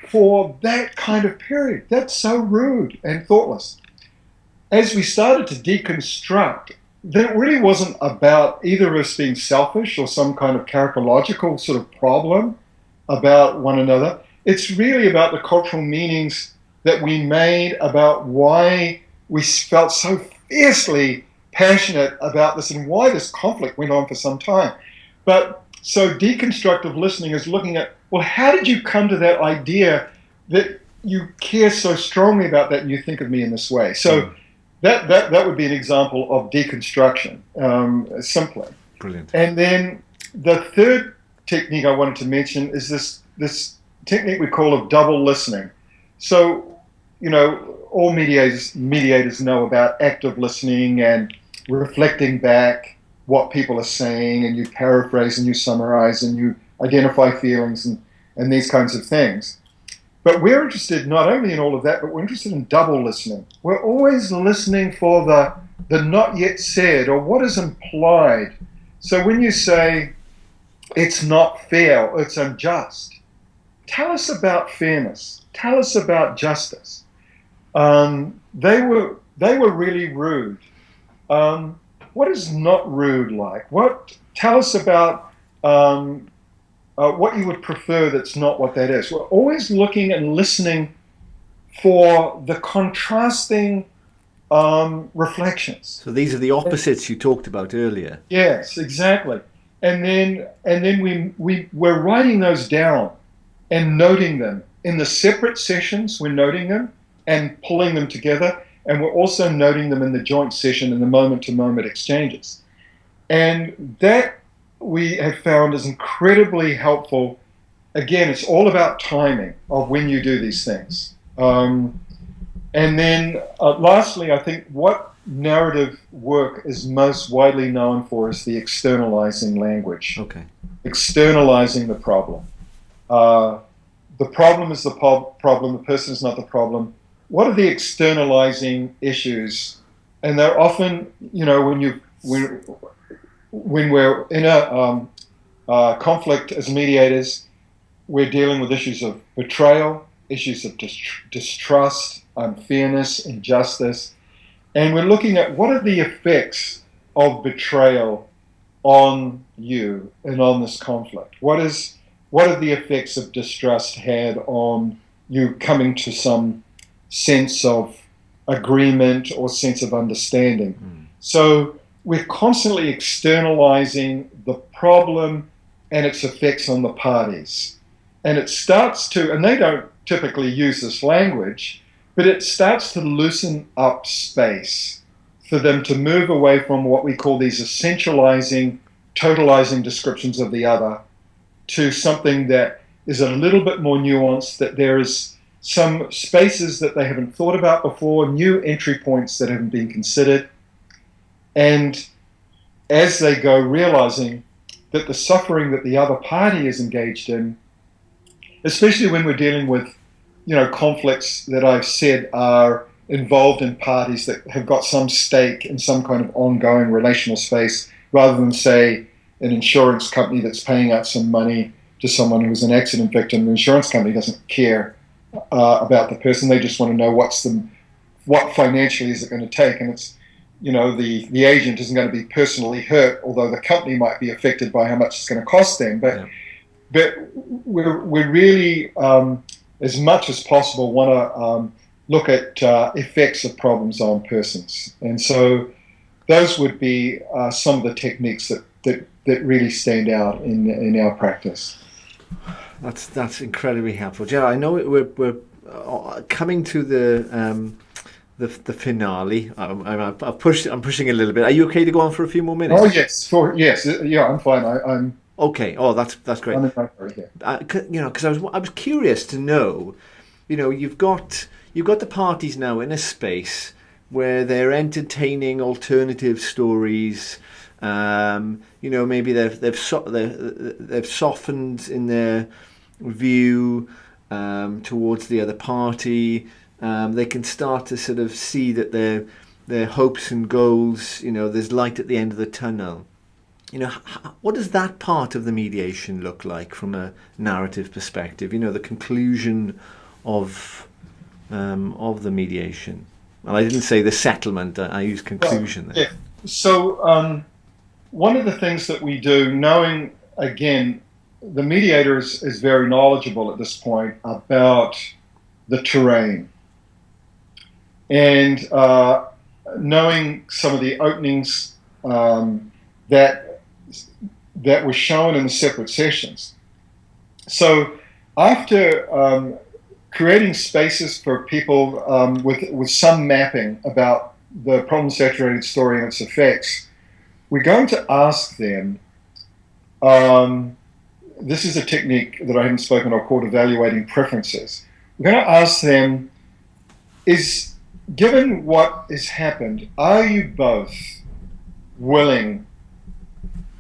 for that kind of period. That's so rude and thoughtless. As we started to deconstruct, that it really wasn't about either of us being selfish or some kind of characterological sort of problem about one another. It's really about the cultural meanings that we made about why we felt so fiercely passionate about this and why this conflict went on for some time. But so deconstructive listening is looking at, well, how did you come to that idea that you care so strongly about that and you think of me in this way? So that would be an example of deconstruction, simply. Brilliant. And then the third technique I wanted to mention is this technique we call of double listening. So, you know, all mediators know about active listening and reflecting back what people are saying, and you paraphrase and you summarize and you identify feelings and these kinds of things. But we're interested not only in all of that, but we're interested in double listening. We're always listening for the not yet said or what is implied. So when you say it's not fair or it's unjust, tell us about fairness. Tell us about justice. They were really rude. What is not rude like? Tell us about what you would prefer that's not what that is. We're always looking and listening for the contrasting reflections. So these are the opposites you talked about earlier. Yes, exactly. And then we're writing those down and noting them. In the separate sessions, we're noting them and pulling them together. And we're also noting them in the joint session in the moment-to-moment exchanges. And that we have found is incredibly helpful. Again, it's all about timing of when you do these things. And then lastly, I think what narrative work is most widely known for is the externalizing language. Okay. Externalizing the problem. The problem is the problem, the person is not the problem. What are the externalizing issues? And they're often, you know, when we're in a conflict as mediators, we're dealing with issues of betrayal, issues of distrust, unfairness, injustice, and we're looking at what are the effects of betrayal on you and on this conflict. What are the effects of distrust had on you coming to some sense of agreement or sense of understanding? So we're constantly externalizing the problem and its effects on the parties. And it starts to, and they don't typically use this language, but it starts to loosen up space for them to move away from what we call these essentializing, totalizing descriptions of the other to something that is a little bit more nuanced, that there is some spaces that they haven't thought about before, new entry points that haven't been considered, And as they go realizing that the suffering that the other party is engaged in, especially when we're dealing with, conflicts that I've said are involved in parties that have got some stake in some kind of ongoing relational space, rather than, say, an insurance company that's paying out some money to someone who's an accident victim. The insurance company doesn't care about the person. They just want to know what financially is it going to take. And it's, the agent isn't going to be personally hurt, although the company might be affected by how much it's going to cost them. But we're really, as much as possible, want to look at effects of problems on persons. And so those would be some of the techniques that really stand out in our practice. That's incredibly helpful, Gerald. I know we're coming to the finale. I'm pushing a little bit. Are you okay to go on for a few more minutes? Oh yes, yeah, I'm fine. I'm okay. Oh, that's great. I'm in my hurry here. Because I was curious to know. You've got the parties now in a space where they're entertaining alternative stories. Maybe they've softened in their view towards the other party. They can start to sort of see that their hopes and goals, there's light at the end of the tunnel. What does that part of the mediation look like from a narrative perspective? The conclusion of the mediation. And I didn't say the settlement. I used conclusion there. Yeah. So one of the things that we do, knowing, again, the mediator is very knowledgeable at this point about the terrain. And knowing some of the openings that were shown in the separate sessions. So after creating spaces for people with some mapping about the problem-saturated story and its effects, we're going to ask them, this is a technique that I haven't spoken of called evaluating preferences. We're going to ask them, given what has happened, are you both willing,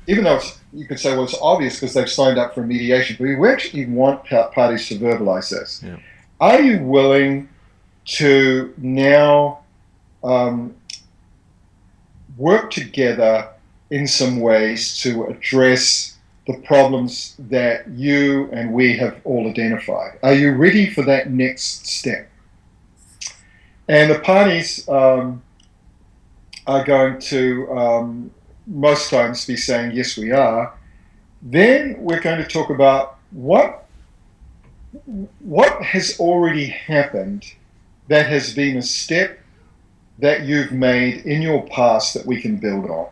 even though you could say, well, it's obvious because they've signed up for mediation, but we actually want parties to verbalize this. Yeah. Are you willing to now work together in some ways to address the problems that you and we have all identified? Are you ready for that next step? And the parties are going to most times be saying, yes, we are. Then we're going to talk about what has already happened that has been a step that you've made in your past that we can build on.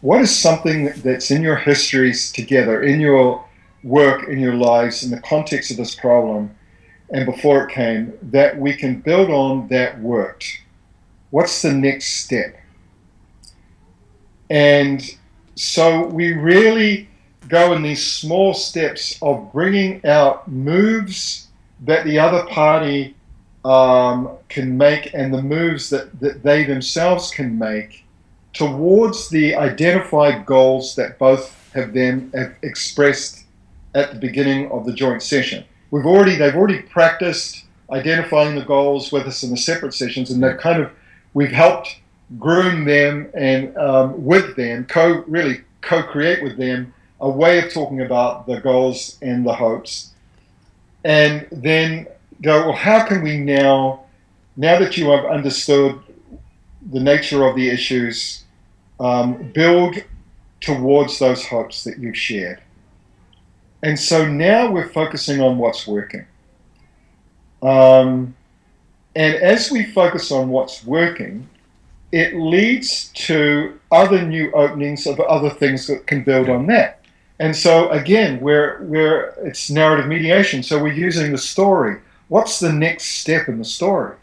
What is something that's in your histories together, in your work, in your lives, in the context of this problem, and before it came, that we can build on that worked? What's the next step? And so we really go in these small steps of bringing out moves that the other party can make, and the moves that they themselves can make towards the identified goals that both have expressed at the beginning of the joint session. They've already practiced identifying the goals with us in the separate sessions, and we've helped groom them and with them, co-create with them a way of talking about the goals and the hopes. And then go, well, how can we now that you have understood the nature of the issues, build towards those hopes that you've shared? And so now we're focusing on what's working. And as we focus on what's working, it leads to other new openings of other things that can build on that. And so again, it's narrative mediation. So we're using the story. What's the next step in the story?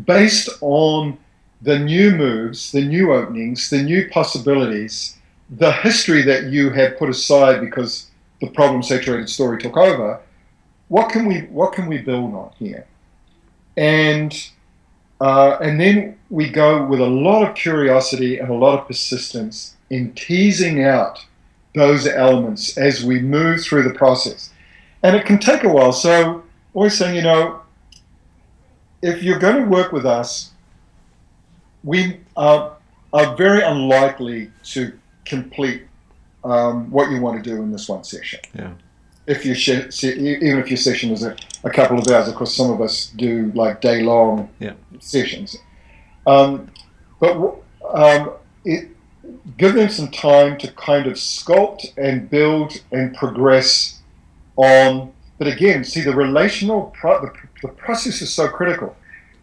Based on the new moves, the new openings, the new possibilities, the history that you had put aside because the problem-saturated story took over, what can we build on here? And And then we go with a lot of curiosity and a lot of persistence in teasing out those elements as we move through the process. And it can take a while. So always saying, if you're going to work with us, we are very unlikely to complete what you want to do in this one session. Yeah. Even if your session is a couple of hours, of course, some of us do like day-long sessions. Give them some time to kind of sculpt and build and progress on. But again, see, the relational the process is so critical,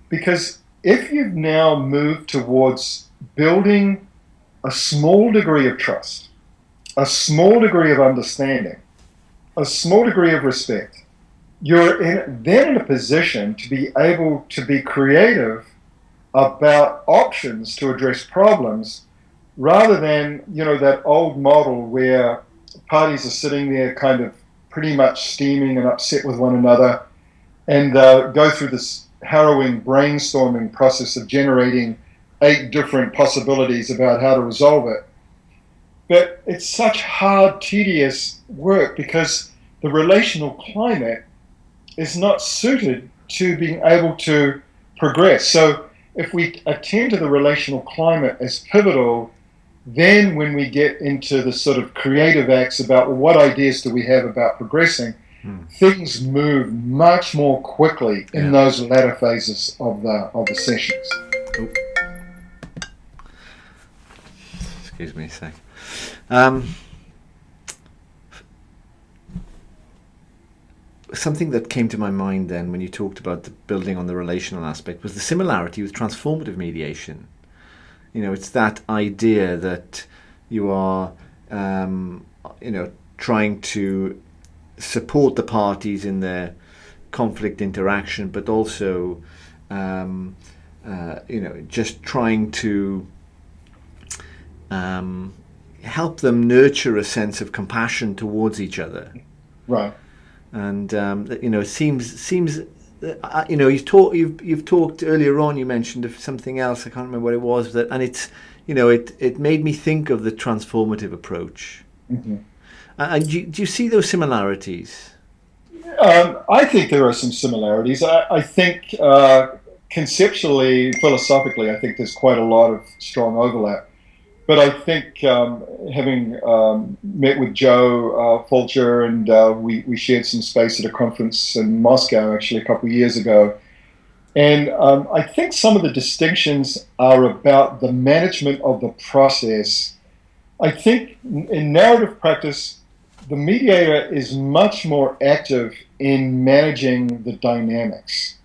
because if you've now moved towards building a small degree of trust, a small degree of understanding, a small degree of respect, you're then in a position to be able to be creative about options to address problems, rather than, that old model where parties are sitting there kind of pretty much steaming and upset with one another, and go through this harrowing brainstorming process of generating 8 different possibilities about how to resolve it. But it's such hard, tedious work because the relational climate is not suited to being able to progress. So if we attend to the relational climate as pivotal, then when we get into the sort of creative acts about, well, what ideas do we have about progressing, things move much more quickly in those latter phases of the sessions. Oh. Excuse me a sec. Something that came to my mind then when you talked about the building on the relational aspect was the similarity with transformative mediation. It's that idea that you are, trying to support the parties in their conflict interaction, but also, just trying to help them nurture a sense of compassion towards each other. Right. And it seems you've talked earlier on. You mentioned of something else. I can't remember what it was. And it's it made me think of the transformative approach. Mm-hmm. And do you see those similarities? I think there are some similarities. I think conceptually, philosophically, I think there's quite a lot of strong overlap. But I think having met with Joe Fulcher, and we shared some space at a conference in Moscow actually a couple of years ago, and I think some of the distinctions are about the management of the process. I think in narrative practice, the mediator is much more active in managing the dynamics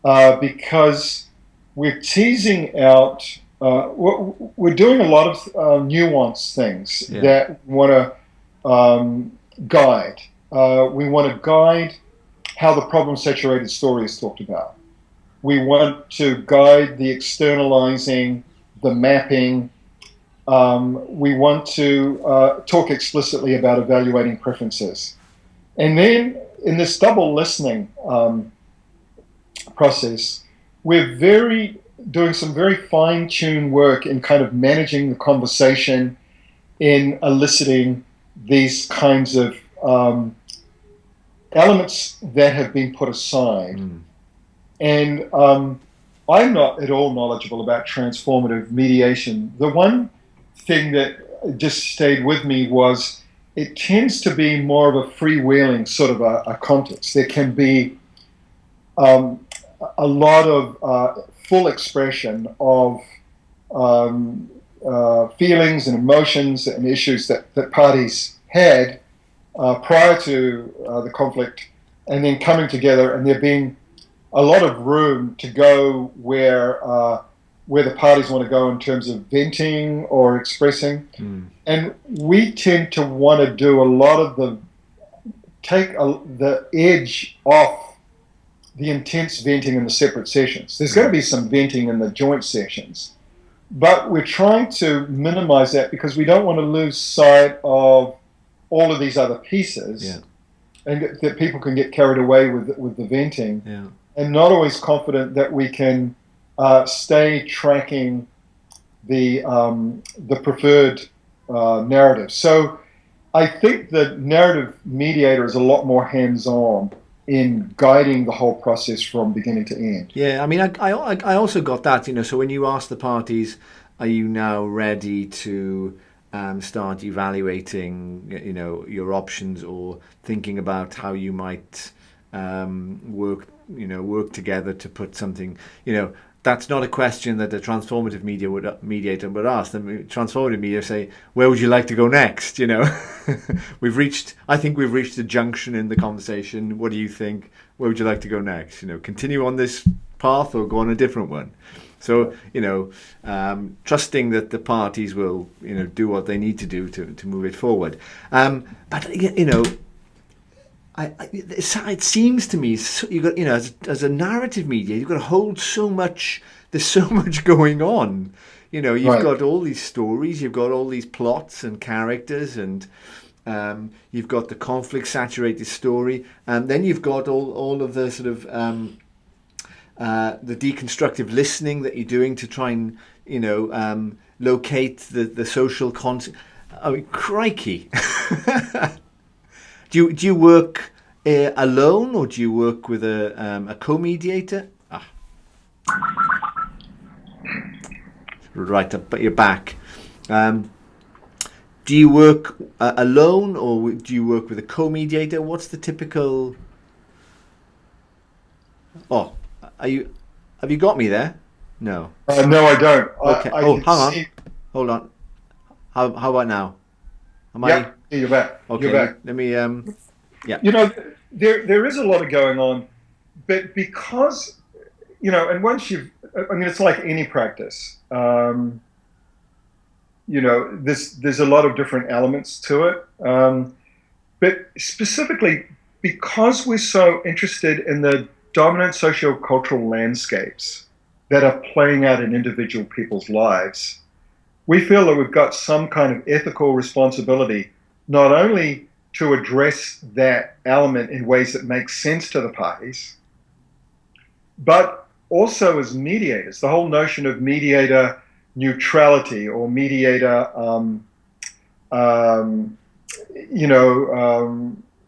because we're teasing out. We're doing a lot of nuanced things that we want to guide. We want to guide how the problem-saturated story is talked about. We want to guide the externalizing, the mapping. We want to talk explicitly about evaluating preferences. And then in this double listening process, we're doing some very fine-tuned work in kind of managing the conversation, in eliciting these kinds of elements that have been put aside. And I'm not at all knowledgeable about transformative mediation. The one thing that just stayed with me was it tends to be more of a freewheeling sort of a context. There can be a lot of full expression of feelings and emotions and issues that the had prior to the conflict, and then coming together, and there being a lot of room to go where the parties want to go in terms of venting or expressing. And we tend to want to do a lot of the edge off the intense venting in the separate sessions. There's going to be some venting in the joint sessions, but we're trying to minimize that because we don't want to lose sight of all of these other pieces, and that people can get carried away with the venting, and not always confident that we can stay tracking the preferred narrative. So I think the narrative mediator is a lot more hands-on in guiding the whole process from beginning to end. Yeah, I mean, I also got that, so when you ask the parties, are you now ready to start evaluating, your options or thinking about how you might work together to put something, that's not a question that the transformative mediator would ask. The transformative mediator say, where would you like to go next? I think we've reached a junction in the conversation. What do you think? Where would you like to go next? Continue on this path or go on a different one? So, trusting that the parties will, do what they need to do to move it forward. But it seems to me you got, as a narrative media, you've got to hold so much. There's so much going on. You've Right. got all these stories, you've got all these plots and characters, and you've got the conflict-saturated story, and then you've got all of the sort of the deconstructive listening that you're doing to try and locate the social context. I mean, crikey. Do you work alone, or do you work with a co-mediator? Right, but you're back. Do you work alone, or do you work with a co-mediator? What's the typical? Oh, have you got me there? No. No, I don't. Okay. I Hang can on. see. Hold on. How about now? Am Yeah, you're back. Okay. You're back. Let me. Yeah. There is a lot of going on, but because, and once it's like any practice. There's a lot of different elements to it. But specifically, because we're so interested in the dominant socio-cultural landscapes that are playing out in individual people's lives, we feel that we've got some kind of ethical responsibility, not only to address that element in ways that make sense to the parties, but also as mediators. The whole notion of mediator neutrality or mediator,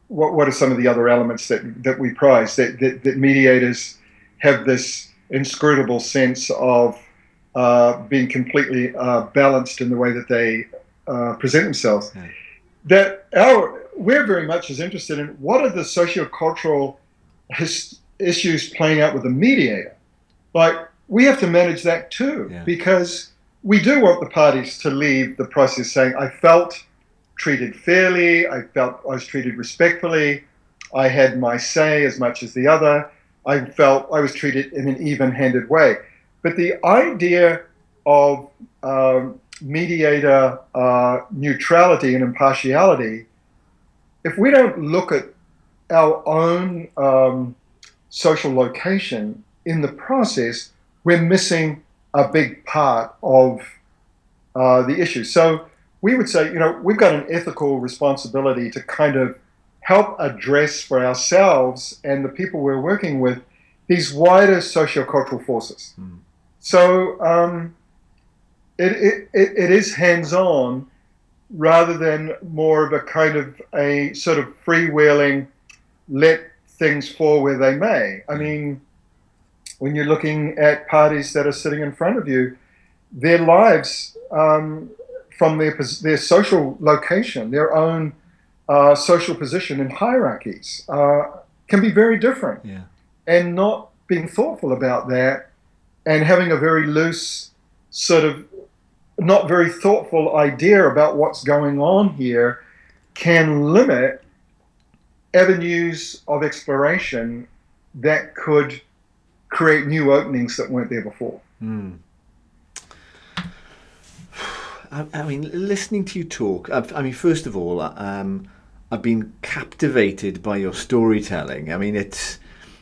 what are some of the other elements that we prize? That mediators have this inscrutable sense of being completely balanced in the way that they present themselves. Yeah. That we're very much as interested in what are the sociocultural issues playing out with the mediator. Like, we have to manage that too, yeah. Because we do want the parties to leave the process saying, I felt treated fairly, I felt I was treated respectfully, I had my say as much as the other, I felt I was treated in an even-handed way. But the idea of mediator neutrality and impartiality, if we don't look at our own social location in the process, we're missing a big part of the issue. So we would say, we've got an ethical responsibility to kind of help address for ourselves and the people we're working with these wider sociocultural forces. Mm. So it is hands-on rather than more of a kind of a sort of freewheeling, let things fall where they may. I mean, when you're looking at parties that are sitting in front of you, their lives from their social location, their own social position in hierarchies can be very different. Yeah. And not being thoughtful about that and having a very loose sort of not very thoughtful idea about what's going on here can limit avenues of exploration that could create new openings that weren't there before. Mm. I mean, listening to you talk, first of all, I've been captivated by your storytelling. I mean, it's,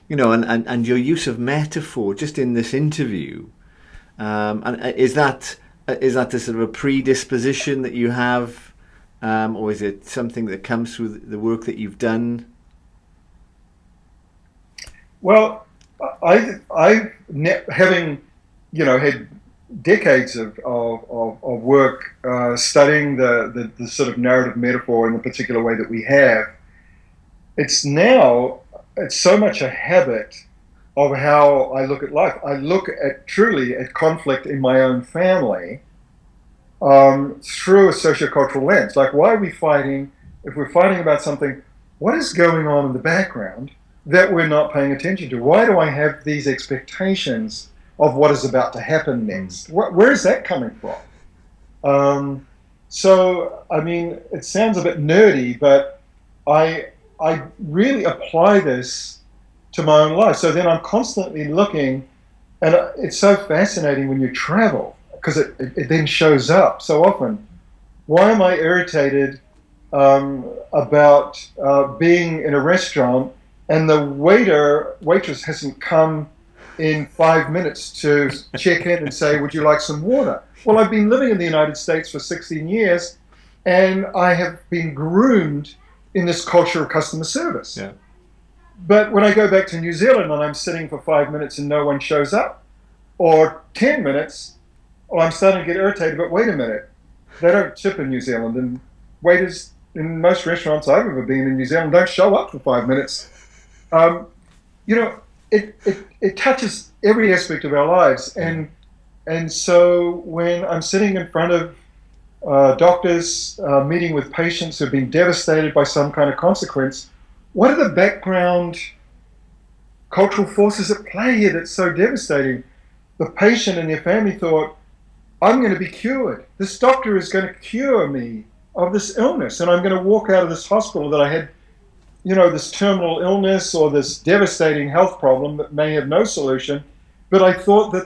and your use of metaphor just in this interview. And is that a sort of a predisposition that you have, or is it something that comes through the work that you've done? Well, having had decades of work studying the sort of narrative metaphor in the particular way that we have. It's so much a habit of how I look at life. I look truly at conflict in my own family through a sociocultural lens. Like, why are we fighting? If we're fighting about something, what is going on in the background that we're not paying attention to? Why do I have these expectations of what is about to happen next? Where is that coming from? So, I mean, it sounds a bit nerdy, but I really apply this to my own life. So then I'm constantly looking, and it's so fascinating when you travel, because it then shows up so often. Why am I irritated about being in a restaurant and the waitress hasn't come in 5 minutes to check in and say, would you like some water? Well, I've been living in the United States for 16 years, and I have been groomed in this culture of customer service. Yeah. But when I go back to New Zealand and I'm sitting for 5 minutes and no one shows up, or 10 minutes, well, I'm starting to get irritated, but wait a minute, they don't tip in New Zealand, and waiters in most restaurants I've ever been in New Zealand don't show up for 5 minutes. It touches every aspect of our lives, and so when I'm sitting in front of doctors, meeting with patients who've been devastated by some kind of consequence, what are the background cultural forces at play here that's so devastating? The patient and their family thought, I'm going to be cured. This doctor is going to cure me of this illness, and I'm going to walk out of this hospital that I had, this terminal illness or this devastating health problem that may have no solution. But I thought that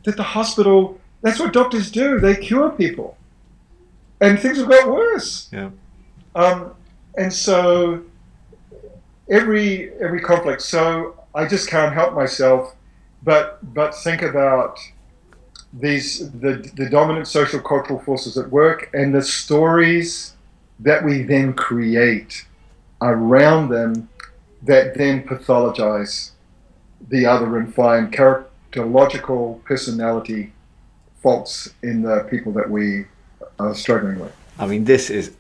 the hospital, that's what doctors do. They cure people. And things have got worse. Yeah. And so every conflict. So I just can't help myself but think about the dominant social cultural forces at work and the stories that we then create around them that then pathologize the other and find characterological personality faults in the people that we are struggling with. I mean, this is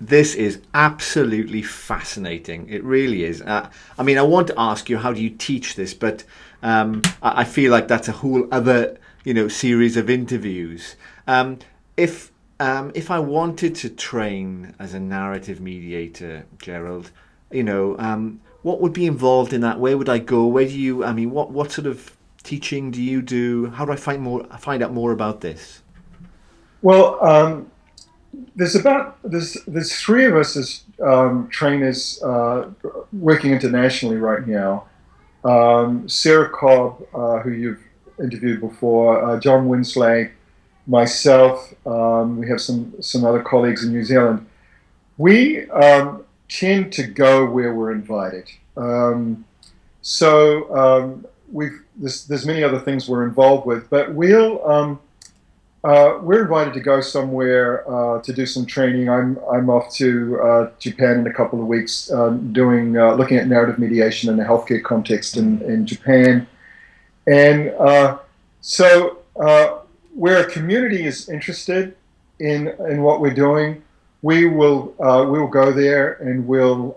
absolutely fascinating. It really is. I mean, I want to ask you, how do you teach this? But I feel like that's a whole other, series of interviews. If I wanted to train as a narrative mediator, Gerald, what would be involved in that? Where would I go? Where do you? I mean, what sort of teaching do you do? How do I find out more about this? Well, there's three of us as trainers working internationally right now. Sarah Cobb, who you've interviewed before, John Winsley, myself. We have some other colleagues in New Zealand. We tend to go where we're invited. There's many other things we're involved with, but we're invited to go somewhere to do some training. I'm off to Japan in a couple of weeks, looking at narrative mediation in a healthcare context in Japan, and so where a community is interested in what we're doing, we will go there and we'll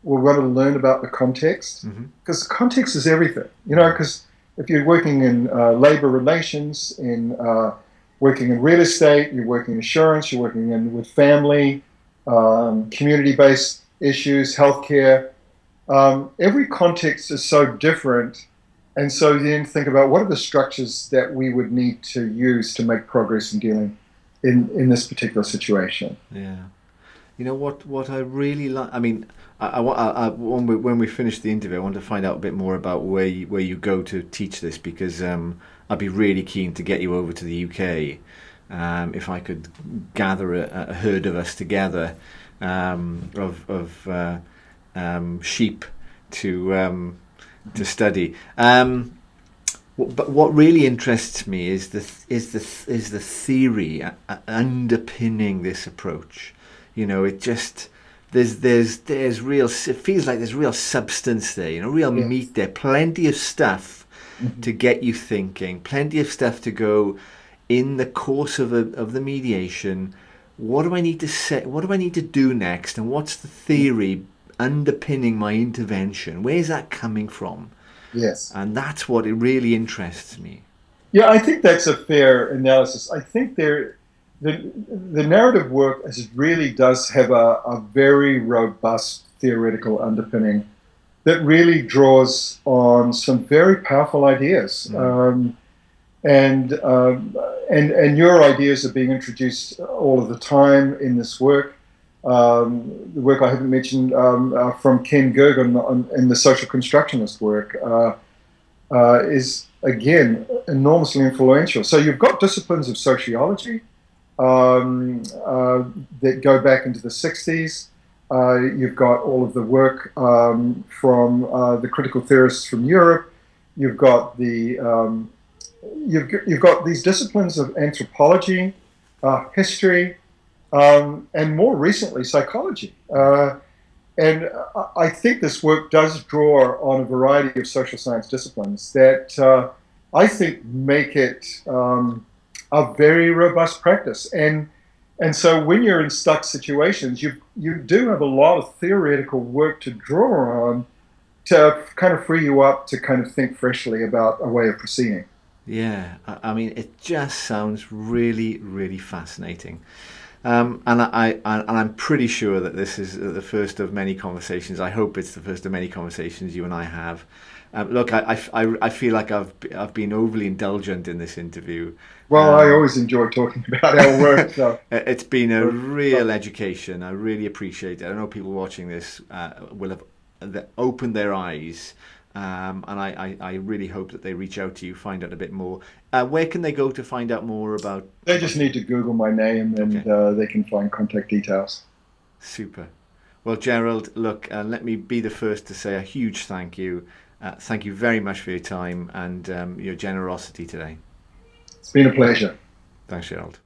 want to learn about the context, because context is everything. Because if you're working in labor relations, working in real estate, you're working in insurance, you're working with family, community-based issues, healthcare. Every context is so different, and so you then think about what are the structures that we would need to use to make progress in dealing in this particular situation. Yeah, what I really like. I mean, when we finish the interview, I want to find out a bit more about where you go to teach this, because I'd be really keen to get you over to the UK. If I could gather a herd of us together, of sheep to study. But what really interests me is the theory underpinning this approach. It just there's real. It feels like there's real substance there. Real meat there. Plenty of stuff to get you thinking, plenty of stuff to go in the course of the mediation. What do I need to say? What do I need to do next? And what's the theory underpinning my intervention? Where's that coming from? Yes. And that's what it really interests me. Yeah, I think that's a fair analysis. I think the narrative work really does have a very robust theoretical underpinning that really draws on some very powerful ideas. And your ideas are being introduced all of the time in this work. The work I haven't mentioned from Ken Gerg in the social constructionist work is, again, enormously influential. So you've got disciplines of sociology that go back into the 60s. You've got all of the work from the critical theorists from Europe. You've got you've got these disciplines of anthropology, history, and more recently psychology. And I think this work does draw on a variety of social science disciplines that I think make it a very robust practice. And so when you're in stuck situations, you do have a lot of theoretical work to draw on to kind of free you up to kind of think freshly about a way of proceeding. Yeah, I mean, it just sounds really, really fascinating. And I'm pretty sure that this is the first of many conversations. I hope it's the first of many conversations you and I have. Look, I feel like I've been overly indulgent in this interview. Well, I always enjoy talking about our work. So. It's been a real education. I really appreciate it. I know people watching this will have opened their eyes. And I really hope that they reach out to you, find out a bit more. Where can they go to find out more about? They just need to Google my name and they can find contact details. Super. Well, Gerald, look, let me be the first to say a huge thank you. Thank you very much for your time and your generosity today. It's been a pleasure. Thanks, Gerald.